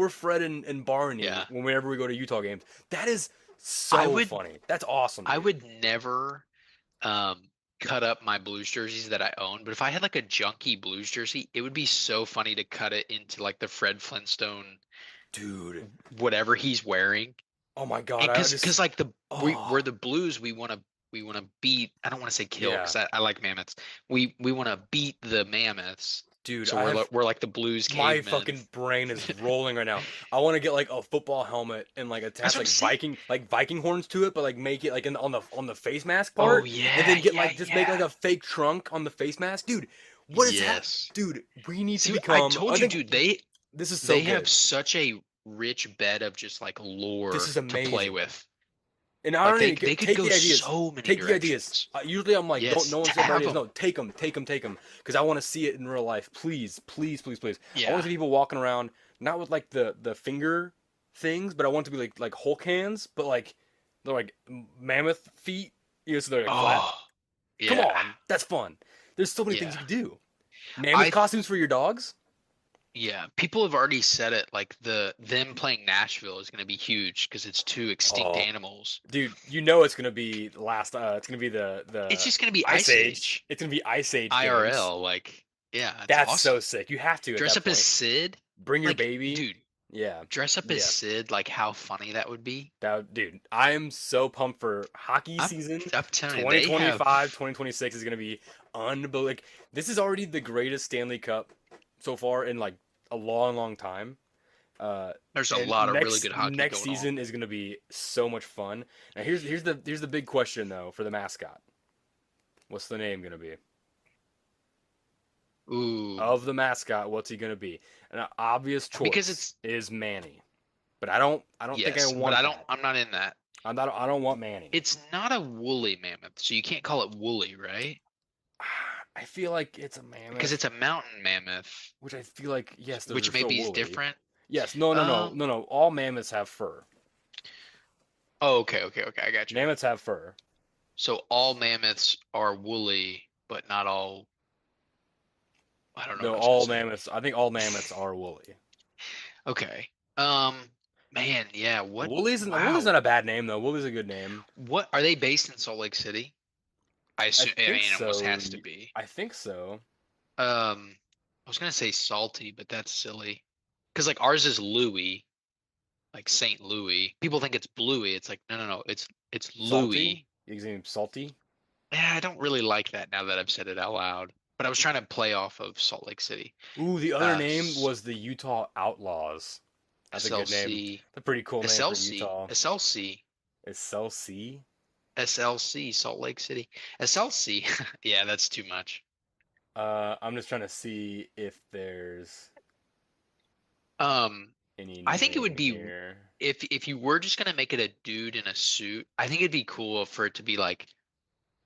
Fred and Barney Yeah. whenever we go to Utah games. That is I so would funny. That's awesome, I dude. would never cut up my Blues jerseys that I own, but if I had like a junky Blues jersey, it would be so funny to cut it into like the Fred Flintstone Dude. whatever he's wearing. Oh my God, And I because just, like we're oh the Blues, we want to beat. I don't want to say kill yeah, because I like mammoths. We want to beat the mammoths. dude. So I have we're like the Blues my cavemen. fucking brain is rolling right now. I want to get like a football helmet and like That's attach what I'm saying. like Viking horns to it, but like make it like on the face mask Oh part, and yeah, then get yeah, like just make like yeah. a fake trunk on the face mask, dude. What is that, Yes. dude? We need to See, I become. I told you, think dude. They this is so they have good. such a rich bed of just like This lore is to play amazing. with. And I Like don't even they could take go the ideas. so many Take the ideas. directions. Usually I'm like, don't Yes, no one say my have ideas. them. No, take them, because I want to see it in real life. Please, please, please, please. I want Yeah. to see people walking around not with like the finger things, but I want it to be like Hulk hands, but like they're like mammoth feet. You know, so they're like flat. Oh, Come yeah, on, that's fun. There's so many things yeah. you can do. Mammoth I costumes for your dogs. Yeah, people have already said it. Like them playing Nashville is going to be huge because it's two extinct Oh, animals. dude, you know it's gonna be the last. It's gonna be It's the just going to be Ice Ice Age. Age, It's gonna be Ice Age games. IRL. Like, yeah, it's That's awesome. so sick. You have to at Dress that up as point. Sid. Bring your Like, baby. dude, Yeah. dress up as Yeah. Sid. Like, how funny that would be. Dude, I am so pumped for hockey I'm, season. I'm telling you, they 2025, have. 2026 is going to be unbelievable. Like, this is already the greatest Stanley Cup so far in like a long, long time. Uh, There's a and lot of really good hockey next going on. season is going to be so much fun. Now here's the big question though for the mascot. What's the name gonna be? Ooh, Of the mascot, what's he gonna be? An obvious because choice it's is Manny, but I don't think I yes, but want I don't. that. I'm not in that. I don't want Manny. It's not a woolly mammoth, so you can't call it woolly, right? I feel like it's a Because mammoth, it's a mountain mammoth, which I feel like yes, those are which still maybe is woolly. different. Yes, no, no, no, Um. no, no. All mammoths have fur. Oh, okay, okay, okay. I got you. Mammoths have fur. So all mammoths are woolly, but not all. I don't know No, what I was gonna all say. mammoths. I think all mammoths are woolly. Okay. Um. Man, yeah. What? Woolly's Wow. not a bad name though. Woolly's a good name. What are they based in Salt Lake City? I I assume. I think mean, it almost so. has to be. I think so. I was gonna say salty, but that's silly. Because like ours is Louis, like Saint Louis. People think it's Bluey. It's like no, no, no. It's Salty? Louis. His name Salty? Yeah, I don't really like that now that I've said it out loud. But I was trying to play off of Salt Lake City. Ooh, the other name S- was the Utah Outlaws. That's a good name. SLC, That's a pretty cool name for SLC, Utah. SLC, Is Cell C? SLC, Salt Lake City, SLC. Yeah, that's too much. I'm just trying to see if there's Um, any I think it name would be here. if you were just gonna make it a dude in a suit. I think it'd be cool for it to be like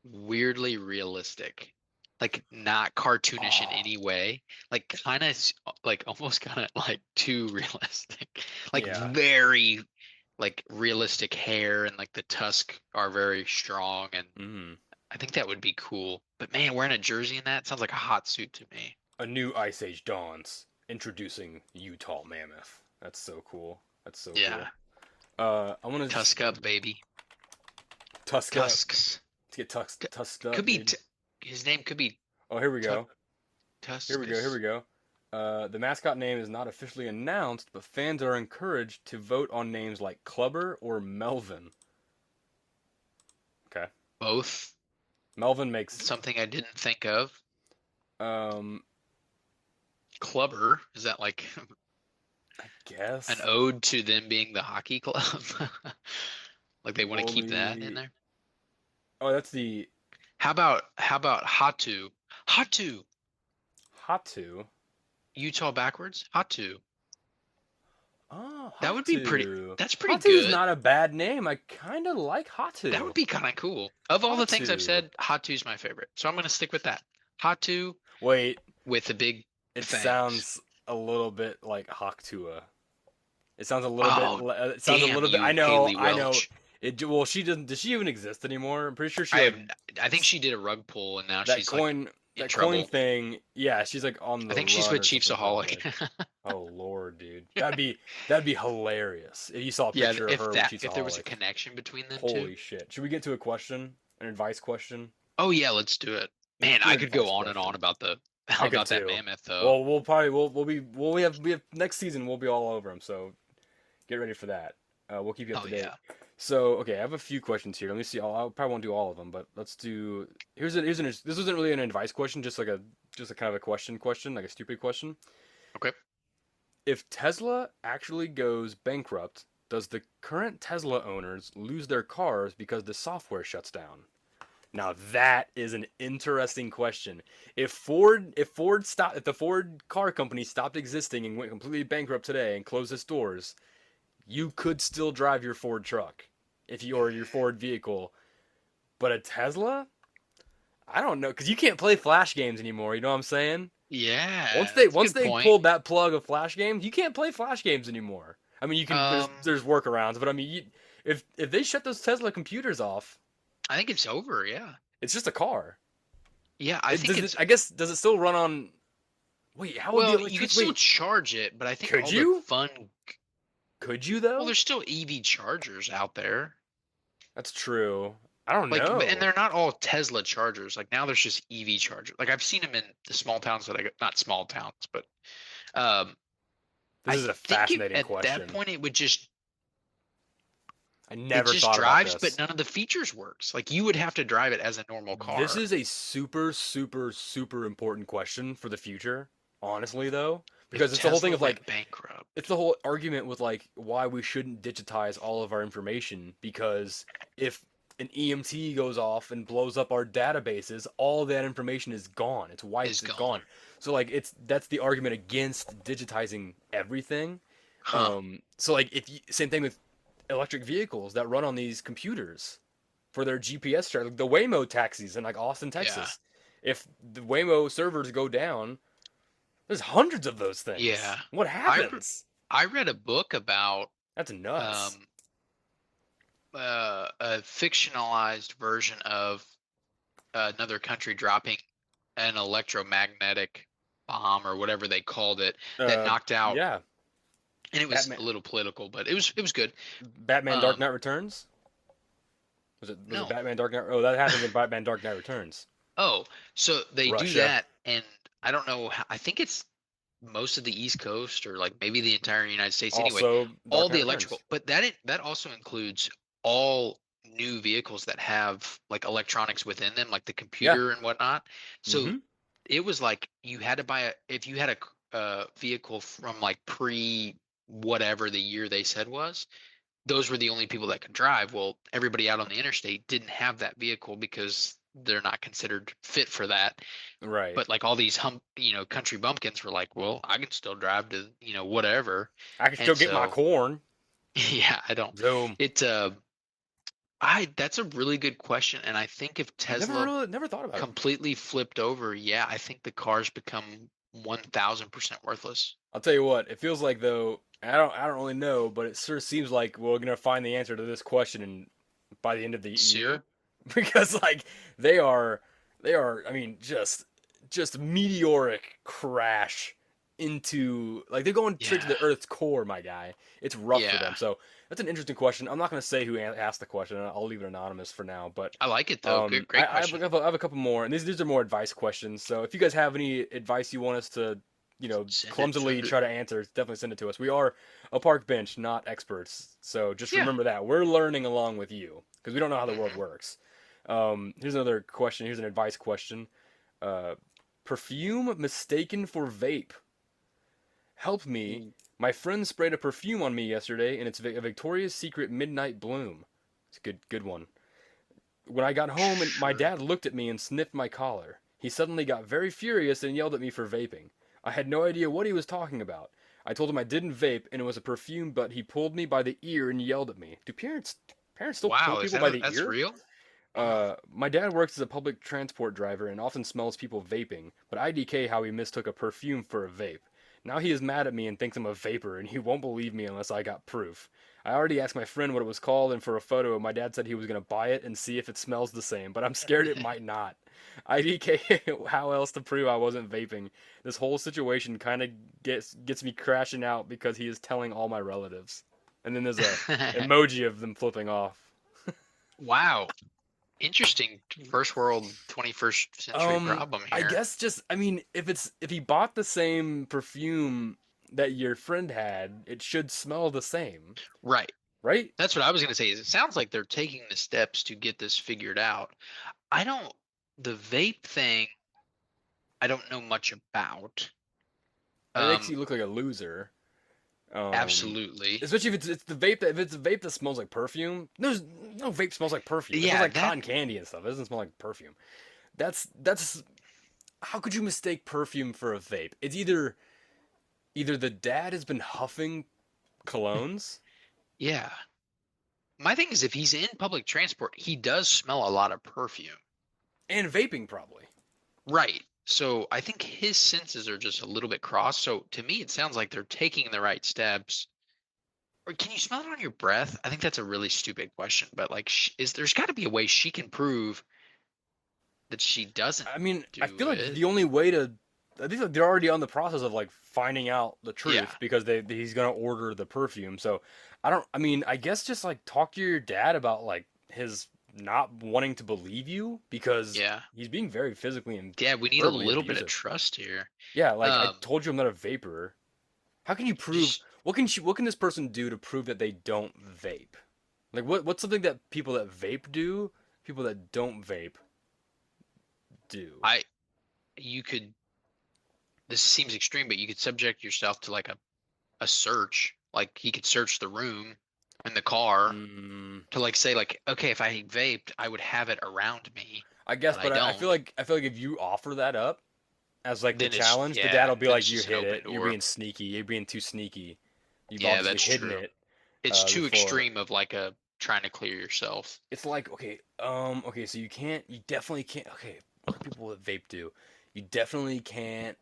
weirdly realistic, like not cartoonish in Oh, any way, like kind of like almost kind of like too realistic, like yeah. very like realistic hair and like the tusk are very strong and Hmm. I think that would be cool. But man, wearing a jersey in that sounds like a hot suit to me. A new ice age dawns. Introducing Utah Mammoth. That's so cool. That's so Yeah, cool. I want to just tusk up, baby. tusk up. Tusks. Let's get C- tusked Could up, be dude. his name could be Oh, here we Tu go. Here we go. Here we Tuskus. go. The mascot name is not officially announced, but fans are encouraged to vote on names like Clubber or Melvin. Okay. Both Melvin makes, something I didn't think of. um, Clubber, is that like I an guess, ode to them being the hockey club? Like they want to keep that in woolly. there? Oh, that's the How about Hatu? Hatu. Hatu. Utah backwards? Hatu. Oh, That would be pretty Hatu. that's pretty Hatu is good. not a bad name. I kind of like That would Hatu. be kind of cool. Of all the things I've Hatu. said, Hatu's my favorite. So I'm gonna stick with that. Hatu Wait, with the big it fangs. sounds a little bit like Haktua. It sounds a little bit. Oh, It sounds a damn little bit. I you, know. Haley I know. Welch. It. Well, she doesn't. Does she even exist anymore? I'm pretty sure she I have like I think she did a rug pull and now that she's like coin. in That coin trouble. thing. Yeah, she's like on I the think she's run with or something probably. Chiefsaholic. Oh Lord, dude, that'd be hilarious if you saw a Yeah, picture of her with if there was a Chiefsaholic. connection between them two. Holy shit! Should we get to a question? An advice question? Oh yeah, let's do it. Man, Let's do I an could go advice on and on question. about the I could about that too. mammoth though. Well, we'll probably we have next season we'll be all over them. So get ready for that. We'll keep you up Oh to date. yeah. So, okay, I have a few questions here. Let me see. I probably won't do all of them, but let's do. This isn't really an advice question, just a kind of a question, like a stupid question. Okay. If Tesla actually goes bankrupt, does the current Tesla owners lose their cars because the software shuts down? Now that is an interesting question. If the Ford car company stopped existing and went completely bankrupt today and closed its doors, you could still drive your Ford truck if you or your Ford vehicle. But a Tesla? I don't know, because you can't play Flash games anymore. You know what I'm saying? Yeah, that's a Once good they point. pulled that plug of Flash games, you can't play Flash games anymore. I mean, you can. Um, There's workarounds, but I mean, if they shut those Tesla computers off, I think it's over. Yeah. it's just a car. Yeah, I think it's I guess does it still run on? Wait, how would the well, you could electric? still Wait, charge it, but I think could all the you? fun Could you well, though? there's still EV chargers out there. That's true. I don't Like, and know. they're not all Tesla chargers. Like now there's just EV chargers. Like I've seen them in the small towns that I go, not small towns, but um, This I is a think fascinating at that question. point I it never just thought about drives, but this. none of the features works. Like you would have to drive it as a normal This car. is a super, super, super important question for the future. Honestly, though, If because it's the whole thing Tesla of like, went bankrupt, it's the whole argument with like why we shouldn't digitize all of our information. Because if an EMT goes off and blows up our databases, all that information is gone. It's Is wiped. It's gone. gone. So like that's the argument against digitizing everything. Huh. So like same thing with electric vehicles that run on these computers for their GPS track, like the Waymo taxis in like Austin, Yeah. Texas. If the Waymo servers go down, there's hundreds of those things. Yeah. What I happens? I read a book about That's nuts. um a fictionalized version of another country dropping an electromagnetic bomb or whatever they called it that knocked out, Yeah, and it was Batman, a little political, but it was good. Batman Dark Um, Knight Returns. Was it no. Batman Dark Knight? Oh, that happens in Batman Dark Knight Returns. Oh, so they do Russia. that, and I don't know. I think it's most of the East Coast or like maybe the entire United States. Anyway, Also, all Dark Knight the Returns. electrical, but that also includes all new vehicles that have like electronics within them, like the Yeah. computer and whatnot. So Mm-hmm. it was like you had to buy a if you had a vehicle from like pre whatever the year they said was, those were the only people that could drive. Well, everybody out on the interstate didn't have that vehicle because they're not considered fit for that. Right. But like all these country bumpkins were like, well, I can still drive to, whatever. I can still And get my so, corn. yeah, I don't. Zoom. It I that's a really good question, and I think if I've Tesla never thought about it. completely flipped over, yeah, I think the cars become 1000% worthless. I'll tell you what. It feels like though. I don't really know, but it sure seems like we're gonna find the answer to this question by the end of the Soon? year, because like they are I mean just meteoric crash into like they're going straight to Yeah. the Earth's core, my guy. It's rough for them. Yeah. So that's an interesting question. I'm not gonna say who asked the question. I'll leave it anonymous for now. But I like it though. Good, I, great question. I have a couple more, and these are more advice questions. So if you guys have any advice you want us to, Send it, clumsily send it. try to answer, definitely send it to us. We are a park bench, not experts. So just Yeah. remember that we're learning along with you because we don't know how the world Hmm. works. Here's another question. Here's an advice question. Uh, Perfume mistaken for vape. Help me. Ooh. My friend sprayed a perfume on me yesterday, and it's a Victoria's Secret Midnight Bloom. It's a good one. When I got home, and my Sure. dad looked at me and sniffed my collar. He suddenly got very furious and yelled at me for vaping. I had no idea what he was talking about. I told him I didn't vape and it was a perfume, but he pulled me by the ear and yelled at me. Do parents still pull Wow, people by the that's ear? real? Wow. My dad works as a public transport driver and often smells people vaping, but IDK how he mistook a perfume for a vape. Now he is mad at me and thinks I'm a vapor, and he won't believe me unless I got proof. I already asked my friend what it was called, and for a photo, my dad said he was gonna buy it and see if it smells the same, but I'm scared it might not. IDK, how else to prove I wasn't vaping? This whole situation kind of gets me crashing out because he is telling all my relatives. And then there's a emoji of them flipping off. Wow. Interesting first world 21st century problem I here. guess just I mean, if he bought the same perfume that your friend had, it should smell the same, Right. right? That's what I was going to say. Is it sounds like they're taking the steps to get this figured out. I don't the vape thing I don't know much about. It makes Um you look like a loser. Um, Absolutely. Especially if it's the vape that if it's a vape that smells like perfume. There's no vape smells like perfume. It smells Yeah, like that cotton candy and stuff. It doesn't smell like perfume. That's how could you mistake perfume for a vape? It's either the dad has been huffing colognes yeah. My thing is if he's in public transport, he does smell a lot of perfume. and vaping probably. Right. So I think his senses are just a little bit crossed. So to me, it sounds like they're taking the right steps. Or can you smell it on your breath? I think that's a really stupid question. But like, is there's got to be a way she can prove that she doesn't I mean, I do feel like it? the only way to I think like they're already on the process of like finding out the Yeah. truth because he's gonna order the perfume. So I don't. I mean, I guess just like talk to your dad about like his not wanting to believe you because Yeah. he's being very physically and Yeah. We need a verbally little bit of abusive. trust here. Yeah, like I Um. told you I'm not a vapor. How can you prove Just what can this person do to prove that they don't vape? Like what's something that people that vape do, people that don't vape do? I. You could. This seems extreme, but you could subject yourself to like a search. Like he could search the room in the car Mm, to like say like, okay, if I vaped, I would have it around me, I guess, but I but don't. I feel like if you offer that up as like the Then it's challenge, the dad yeah, will be then like, it's "You just an hit open it. You're door. being sneaky. You're being too sneaky. You've Yeah, obviously that's hidden true. it It's too before." extreme of like a trying to clear yourself. It's like, okay, okay, so you definitely can't. Okay, what do people with vape do? You definitely can't.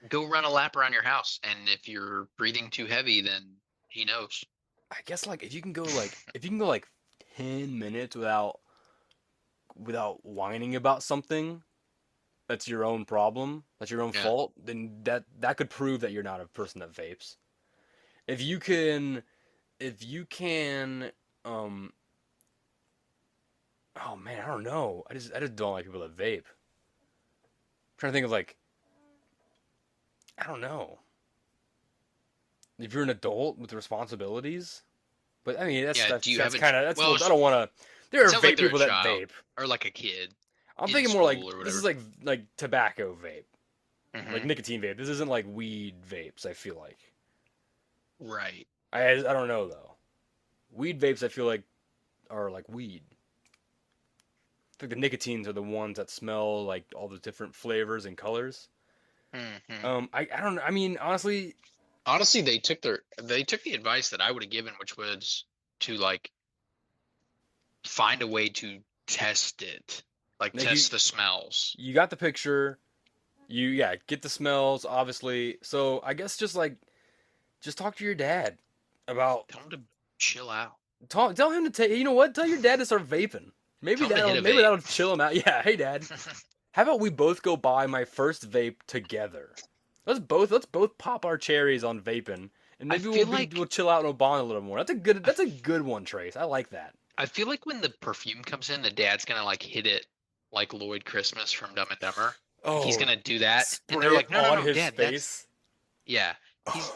Go run a lap around your house, and if you're breathing too heavy, then he knows. I guess like if you can go like 10 minutes without whining about something that's your own problem, that's your own Yeah. fault, then that could prove that you're not a person that vapes. If you can, if you can, um, oh man, I don't know. I just don't like people that vape. I'm trying to think of like, I don't know. If you're an adult with responsibilities, but I mean Yeah. Do you that's have a? kind of that's a Well, little. I don't want to. There it are sounds like vape they're a people that child vape. or like a kid I'm in thinking more like school or this is whatever. like tobacco vape, like Hmm. nicotine vape. This isn't like weed vapes. I feel like Right. I don't know though. Weed vapes I feel like are like weed. I think the nicotines are the ones that smell like all the different flavors and colors. Hmm. I don't know. I mean honestly, Honestly, they took the advice that I would have given, which was to like find a way to test it, like like test the smells. you got the picture. You yeah get the smells obviously. So I guess just talk to your dad about Tell them to chill out. tell him to take. You know what? Tell your dad to start vaping. Tell them to hit a Maybe vape. that'll chill him out. Yeah. Hey, dad. How about we both go buy my first vape together? Let's both pop our cherries on vaping, and I maybe feel we'll like chill out and bond a little more. That's a good one, Trace. I like that. I feel like when the perfume comes in, the dad's gonna like hit it like Lloyd Christmas from Dumb and Dumber. Like he's Oh, gonna do that, and they're spray it like, "No, no, on no, his dad, that's face. yeah."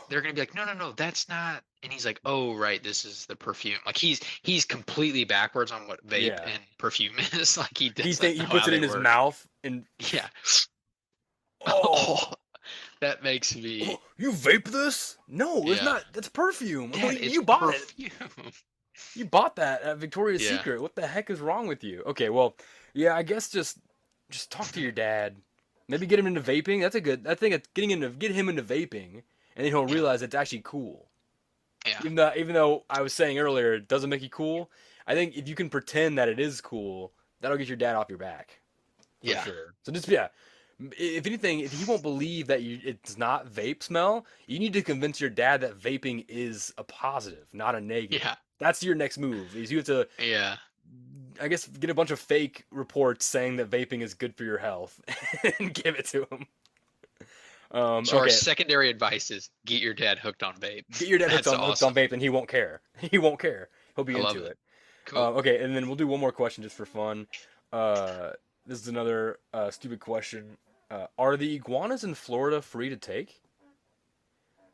They're gonna be like, "No, no, no, that's not." And he's like, "Oh, right, this is the perfume." Like he's completely backwards on what vape Yeah. and perfume is. Like he doesn't know He how puts it they in his work. mouth and Yeah. oh, Oh, that makes me oh, you vape this? No, it's yeah. not. That's perfume. Dad, it's You bought it. perfume. You bought that at Victoria's Yeah. Secret. What the heck is wrong with you? Okay, well, yeah, I guess just talk to your dad. Maybe get him into vaping. That's a good. I think it's get him into vaping, and then he'll Yeah. realize it's actually cool. Yeah. Even though I was saying earlier it doesn't make you cool, I think if you can pretend that it is cool, that'll get your dad off your back for Yeah. sure. So just yeah, if anything, if he won't believe that it's not vape smell, you need to convince your dad that vaping is a positive, not a negative. Yeah. That's your next move. Is you have to, Yeah. I guess, get a bunch of fake reports saying that vaping is good for your health and give it to him. So our Okay, secondary advice is get your dad hooked on vape. get your dad That's hooked on awesome. vape, and he won't care. He won't care. He'll be I love into it. it. Cool. Okay, and then we'll do one more question just for fun. Uh, this is another stupid question. Are the iguanas in Florida free to take?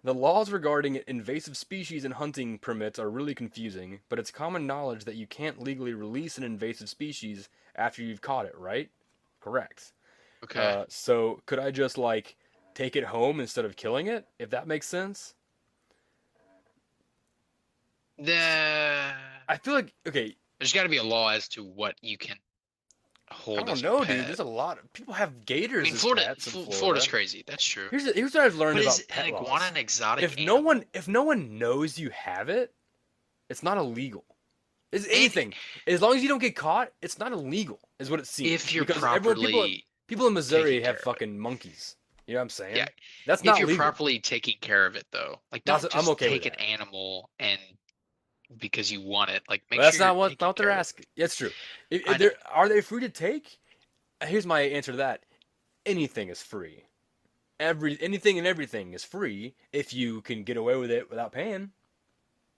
The laws regarding invasive species and hunting permits are really confusing, but it's common knowledge that you can't legally release an invasive species after you've caught it, right? Correct. Okay. So could I just like take it home instead of killing it, if that makes sense? The I feel like okay, there's got to be a law as to what you can I hold don't as a know, dude. pet. There's a lot of people have I gators mean, as Florida, pets in Florida's Florida. crazy. That's true. Here's what I've learned But is about an pet iguana laws. an exotic animal? If no one knows you have it, it's not illegal. It's And anything. As long as you don't get caught, it's not illegal, is what it if seems. you're Because properly people in taking Missouri have care of it. fucking monkeys. You know what I'm Yeah. saying? That's If not you're legal. properly taking care of it, though, like don't I'm just okay with take an that. animal and because you want it, like make But that's sure you're not taking what they're care of it. asking. Yeah, it's true. I know. Are they free to take? Here's my answer to that. Anything is free. Anything and everything is free if you can get away with it without paying,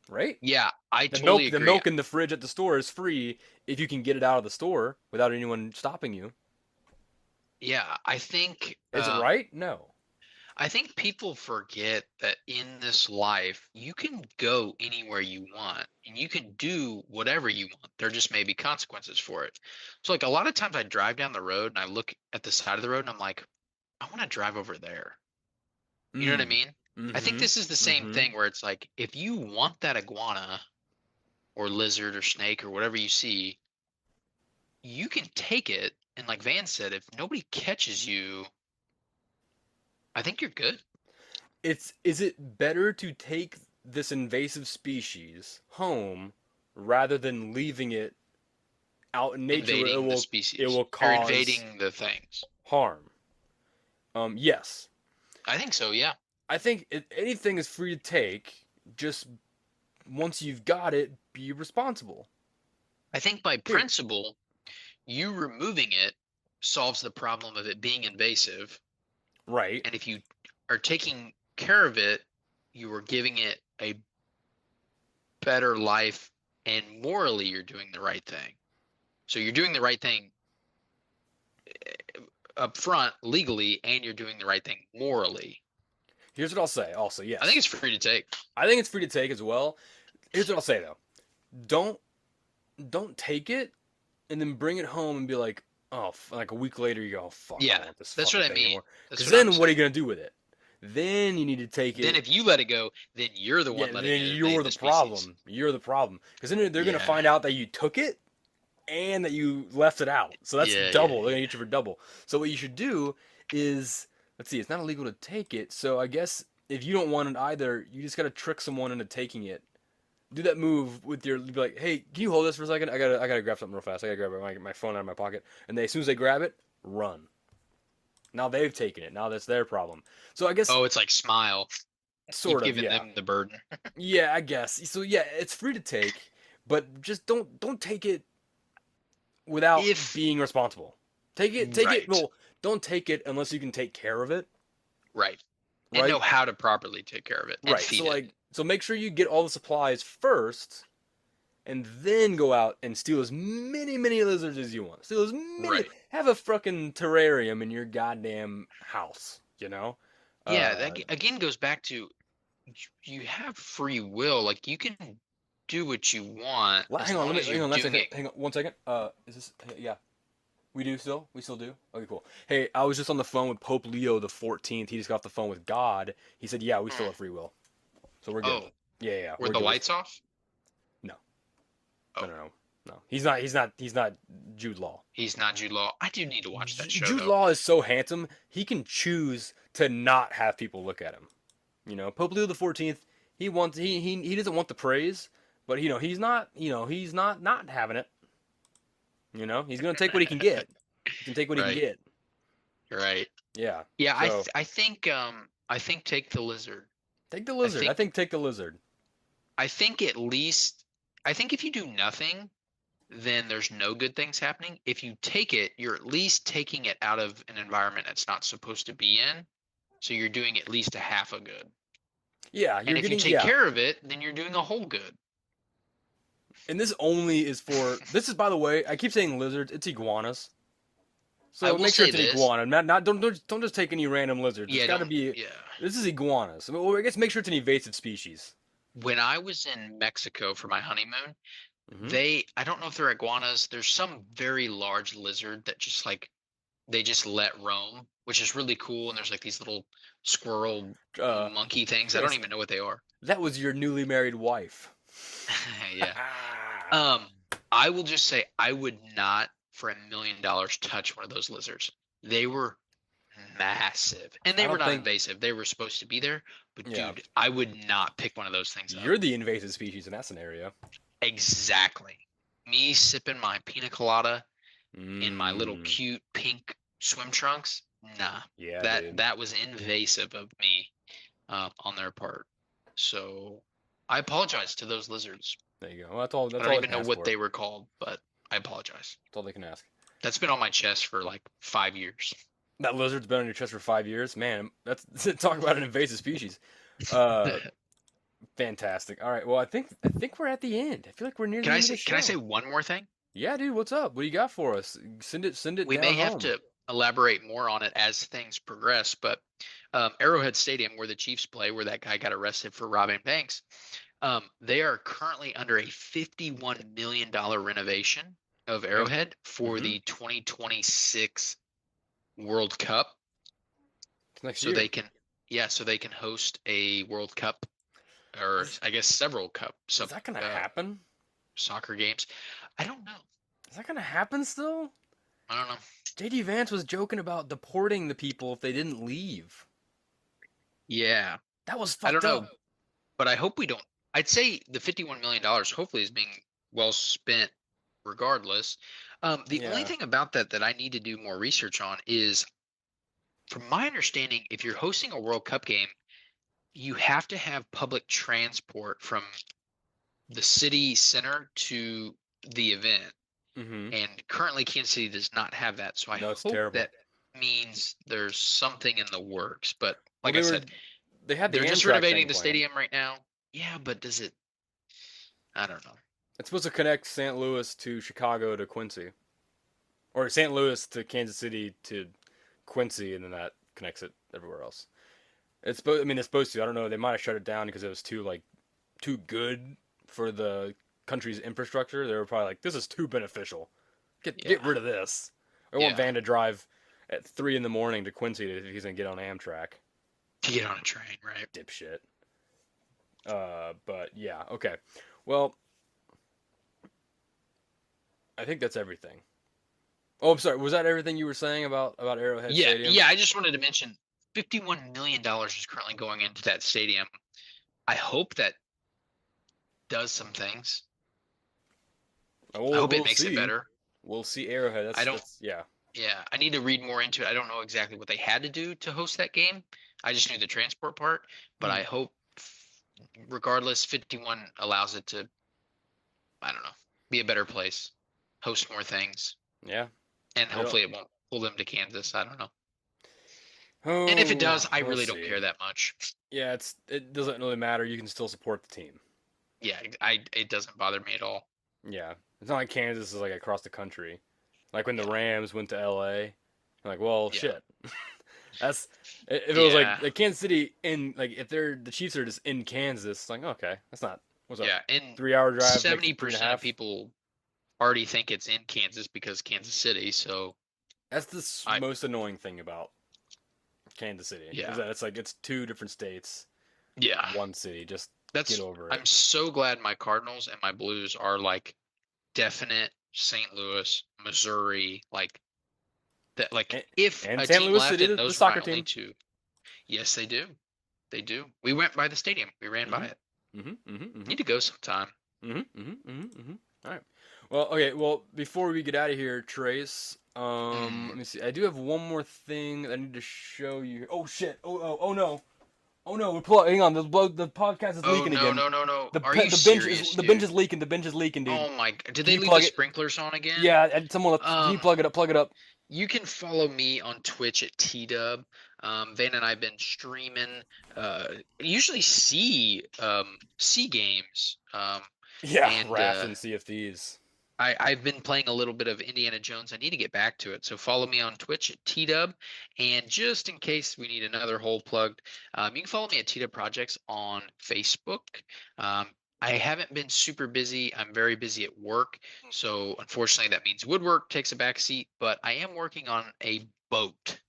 right? Yeah, I totally The agree. milk in the fridge at the store is free if you can get it out of the store without anyone stopping you. Yeah, Is it right? No. I think people forget that in this life, you can go anywhere you want and you can do whatever you want. There just may be consequences for it. So, like, a lot of times I drive down the road and I look at the side of the road and I'm like, I want to drive over there. You know what I Mm. mean? I think Mm-hmm. this is the same Mm-hmm. thing where it's like if you want that iguana or lizard or snake or whatever you see, you can take it. And like Van said, if nobody catches you, I think you're good. Is it better to take this invasive species home rather than leaving it out in nature where Invading the it species will or cause invading the things. harm? Yes. I think so, yeah. I think anything is free to take. Just once you've got it, be responsible. I think by Here, principle, you removing it solves the problem of it being invasive. right? And if you are taking care of it, you are giving it a better life and morally you're doing the right thing. So you're doing the right thing up front legally and you're doing the right thing morally. Here's what I'll say. Also, I think yes, it's free to take. I think it's free to take as well. Here's what I'll say though: don't don't take it and then bring it home and be like, oh, like a week later you go, oh, fuck, I Yeah, don't want this that's fucking what I thing mean. anymore. That's Because what I'm then what are you saying. gonna do with it? Then you need to take Then it. if you let it go, then you're the Yeah, one letting then it you're invade the the species. problem. You're the problem. Because then they're gonna Yeah. find out that you took it and that you left it out. So that's Yeah, yeah, double. They're yeah. gonna get you for double. So what you should do is, let's see, it's not illegal to take it. So I guess if you don't want it either, you just gotta trick someone into taking it. Do that move with your, be like, hey, can you hold this for a second? I gotta grab something real fast. I gotta grab my phone out of my pocket. And they, as soon as they grab it, run. Now they've taken it. Now that's their problem. So I guess Oh, it's like smile. You've sort of, given yeah, them the burden. yeah, I guess. So yeah, it's free to take, but just don't take it without If being responsible. Take it. right, Well, don't take it unless you can take care of it, right. And know right? how to properly take care of it and Right. So feed it. like, so make sure you get all the supplies first, and then go out and steal as many lizards as you want. Steal as many. Right. Have a fucking terrarium in your goddamn house. You know. Yeah, Uh, that again goes back to you have free will. Like you can do what you want as hang on. long as you're Hang on. That's doing second. it. Hang on. 1 second. Is this? Yeah. We do still? We still do? Okay, cool. Hey, I was just on the phone with Pope Leo the 14th. He just got off the phone with God. He said, "Yeah, we still Mm. have free will, so we're good." Oh, Yeah, yeah, were we're the good. lights off? No, no, Oh, no, no, no. He's not Jude Law. he's not Jude Law. I do need to watch that show Jude though. Law is so handsome. He can choose to not have people look at him. Pope Leo the 14th. He doesn't want the praise, but he's not having it. He's gonna take what he can get. He can take what he can Right, get. right. Yeah. Yeah, So I think take the lizard. take the I lizard. I think think take the lizard. I think at least I think if you do nothing, then there's no good things happening. If you take it, you're at least taking it out of an environment it's not supposed to be in. So you're doing at least a half a good. Yeah, And you're if you getting take yeah. care of it, then you're doing a whole good. And this only is for this is by the way, I keep saying lizards, it's iguanas. I So will make sure say it's an this. iguana. Not don't just take any random lizards. It's Yeah, got to don't be yeah. this is iguanas. Well, I guess make sure it's an invasive species. When I was in Mexico for my honeymoon, Hmm. I don't know if they're iguanas. There's some very large lizard that just like they just let roam, which is really cool. And there's like these little squirrel Uh, monkey things. I don't Chris, even know what they are. that was your newly married wife. Yeah. Um, I will just say I would not for $1 million touch one of those lizards. They were massive. And I they were don't not think. invasive. They were supposed to be there. But Yeah, dude, I would not pick one of those things up. you're the invasive species in that scenario. Exactly. Me sipping my pina colada in my little Mm, cute pink swim trunks. Nah, yeah, that dude. that was invasive of me on their part. So I apologize to those lizards. There you go. Well, that's all. I That's don't all they even can know ask what for. they were called, but I apologize. That's all they can ask. That's been on my chest for like 5 years. That lizard's been on your chest for 5 years, man. That's talk about an invasive species. Uh, Fantastic. All right. Well, I think we're at the end. I feel like we're near Can the I end of the say can I say show. one more thing? Yeah, dude. What's up? What do you got for us? Send it We down may have home. to elaborate more on it as things progress, but Arrowhead Stadium, where the Chiefs play, where that guy got arrested for robbing banks, they are currently under a $51 million renovation of Okay. Arrowhead for Mm-hmm. the 2026 World Cup. It's next So they year. can, Yeah, so they can host a World Cup, or Is I guess several is that gonna happen? soccer games. I don't know. Is that gonna happen still? I don't know. JD Vance was joking about deporting the people if they didn't leave. Yeah, That was I don't fucked know, up. but I hope we don't. I'd say the $51 million hopefully is being well spent regardless. The only Yeah. thing about that I need to do more research on is, from my understanding, if you're hosting a World Cup game, you have to have public transport from the city center to the event. Mm-hmm. And currently, Kansas City does not have that. So I No, it's hope terrible. that means there's something in the works. But Well, like I said, they had the they're just Amtrak renovating thing the planned. stadium right now. Yeah, but does it? I don't know. It's supposed to connect St. Louis to Chicago to Quincy, or St. Louis to Kansas City to Quincy, and then that connects it everywhere else. It's supposed. I mean, it's supposed to. I don't know. They might have shut it down because it was too good for the country's infrastructure. They were probably like, this is too beneficial. Get Yeah, rid of this. I want yeah. Van to drive at 3 in the morning to Quincy if he's gonna get on Amtrak. To get on a train, right? Dipshit. But yeah, okay. Well, I think that's everything. Oh, I'm sorry. Was that everything you were saying about Arrowhead Yeah, Stadium? yeah. I just wanted to mention $51 million is currently going into that stadium. I hope that does some things. I Oh, hope it we'll makes it see. better. We'll see Arrowhead. I don't. That's yeah. Yeah, I need to read more into it. I don't know exactly what they had to do to host that game. I just knew the transport part, but Hmm. I hope, regardless, 51 allows it to, I don't know, be a better place, host more things, Yeah. and It'll, hopefully it won't pull them to Kansas. I don't know. And if it oh, does, I we'll really don't see. care that much. Yeah, it doesn't really matter. You can still support the team. Yeah, I it doesn't bother me at all. Yeah. It's not like Kansas is like across the country. Like when the Yeah, Rams went to LA. I'm like, well, yeah, shit. That's if it was yeah, like Kansas City in like if they're the Chiefs are just in Kansas, it's like okay, that's not what's up. yeah. And 3 hour drive makes it three and a 70% of half. people already think it's in Kansas because Kansas City. So That's the I, most annoying thing about Kansas City is yeah, that it's like it's two different states, yeah. one city. Just get That's over it. I'm so glad my Cardinals and my Blues are like definite St. Louis, Missouri, like that. Like And, if and a St. team Louis left City, and the those were soccer my only team. two, yes, they do. They do. We went by the stadium. We ran by Mhm. it. Mhm. Mhm. Mhm. Need to go sometime. Mhm. Mhm. Mhm. Mhm. All right. Well, okay. Well, before we get out of here, Trace. Let Mm. me see. I do have one more thing that I need to show you. Oh shit. Oh no. Oh no. Hang on. The podcast is Oh leaking no, again. no, no, no. Are you serious, The bench dude? is leaking. The bench is leaking, dude. Oh my Did Can they you leave the plug it? sprinklers on again? Yeah. Can you Um, plug it up? Plug it up. you can follow me on Twitch at TDub. Vane and I've been streaming. Usually C games. Yeah. And Raft and Sea of Thieves. I've been playing a little bit of Indiana Jones. I need to get back to it. So follow me on Twitch at TDub. And just in case we need another hole plugged, you can follow me at TDub Projects on Facebook. Um, I haven't been super busy. I'm very busy at work. So unfortunately, that means woodwork takes a back seat. But I am working on a boat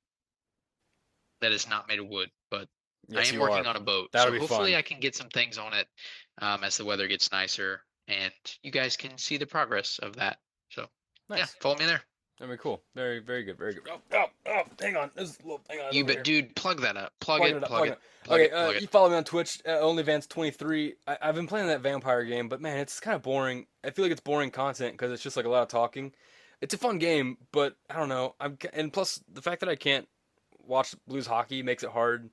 that is not made of wood, but I Yes, am you working are. on a boat. That'll So be hopefully fun. I can get some things on it as the weather gets nicer and you guys can see the progress of that. So yeah, Nice. follow me there. That'd be cool. Very, very good. Very good. Oh, hang on. Hang on. It's You over bet, here. dude, plug that up. Plug Plugging it, it up. plug Plugging it, it. plug Okay, it, plug it. you follow me on Twitch, OnlyVance23. I've been playing that vampire game, but man, it's kind of boring. I feel like it's boring content because it's just like a lot of talking. It's a fun game, but I don't know. And plus the fact that I can't watch Blues hockey makes it hard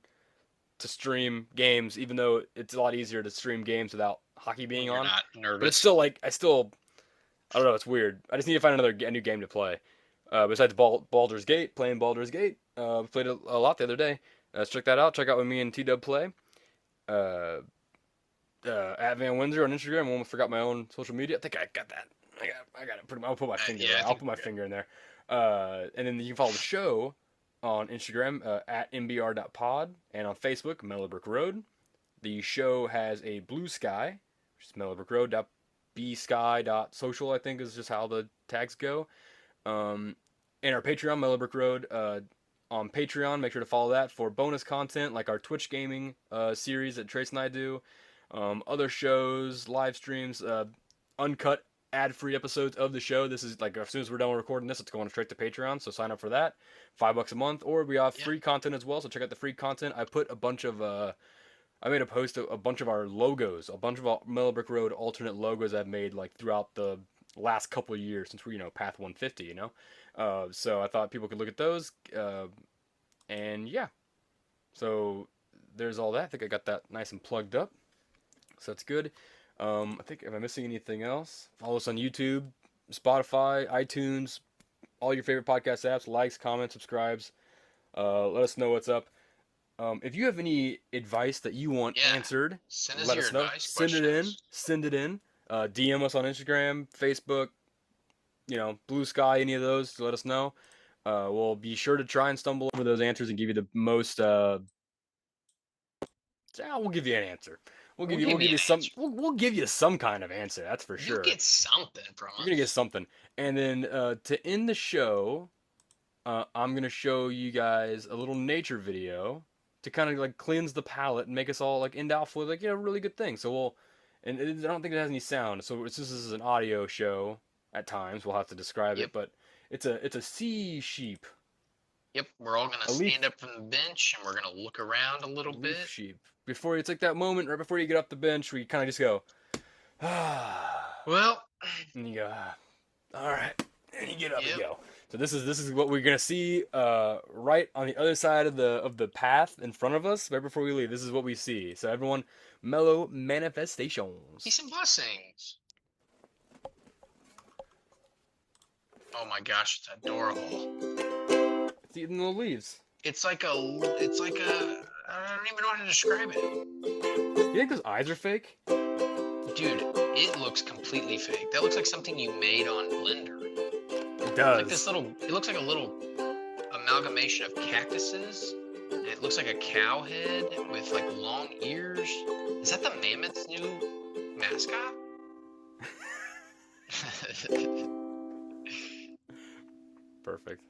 to stream games, even though it's a lot easier to stream games without hockey When being you're on. not But it's nervous. still like I don't know. It's weird. I just need to find a new game to play. Besides Baldur's Gate, playing Baldur's Gate. Played a lot the other day. Check that out. Check out when me and T-Dub play. Uh, at Van Windsor on Instagram. I almost forgot my own social media. I think I got that. I got it. I'll put my finger. Yeah, I I'll think put my we're good. finger in there. And then you can follow the show on Instagram at mbr.pod and on Facebook Mellow Brick Road. The show has a Blue Sky, which is mellowbrickroad.bsky.social. I think is just how the tags go. And our Patreon, Mellow Brick Road. on Patreon. Make sure to follow that for bonus content like our Twitch gaming series that Trace and I do, other shows, live streams, uncut ad-free episodes of the show. This is like as soon as we're done recording this, it's going straight to Patreon. So sign up for that, $5 a month, or we have Yeah. free content as well. So check out the free content. I put a bunch of I made a post of a bunch of our logos, a bunch of our Mellow Brick Road alternate logos I've made like throughout the last couple of years since we're Path 150. So I thought people could look at those, and yeah. So there's all that. I think I got that nice and plugged up. So that's good. I think, am I missing anything else? Follow us on YouTube, Spotify, iTunes, all your favorite podcast apps. Likes, comments, subscribes. Let us know what's up. If you have any advice that you want answered, Send us let your us know. advice Send questions. it in. Send it in. DM us on Instagram, Facebook, Blue Sky, any of those to let us know. We'll be sure to try and stumble over those answers and give you the most. We'll give you an answer. We'll give you some. We'll give you some kind of answer. That's for sure. You'll get something from us. You're gonna get something. And then to end the show, I'm gonna show you guys a little nature video to kind of like cleanse the palate and make us all like end off with like really good things. So I don't think it has any sound. So this is an audio show at times. We'll have to describe it, but it's a sea sheep. Yep, we're all gonna stand up from the bench and we're gonna look around a little bit. Sheep. Before it's like that moment right before you get off the bench where you kind of just go, well, and you go, all right, and you get up and go. So this is what we're gonna see right on the other side of the path in front of us right before we leave. This is what we see. So everyone, mellow manifestations. Peace and blessings. Oh my gosh, it's adorable. It's eating the leaves. It's like a I don't even know how to describe it. You think those eyes are fake? Dude, it looks completely fake. That looks like something you made on Blender. It does. Like this it looks like a little amalgamation of cactuses. And it looks like a cow head with like long ears. Is that the mammoth's new mascot? Perfect.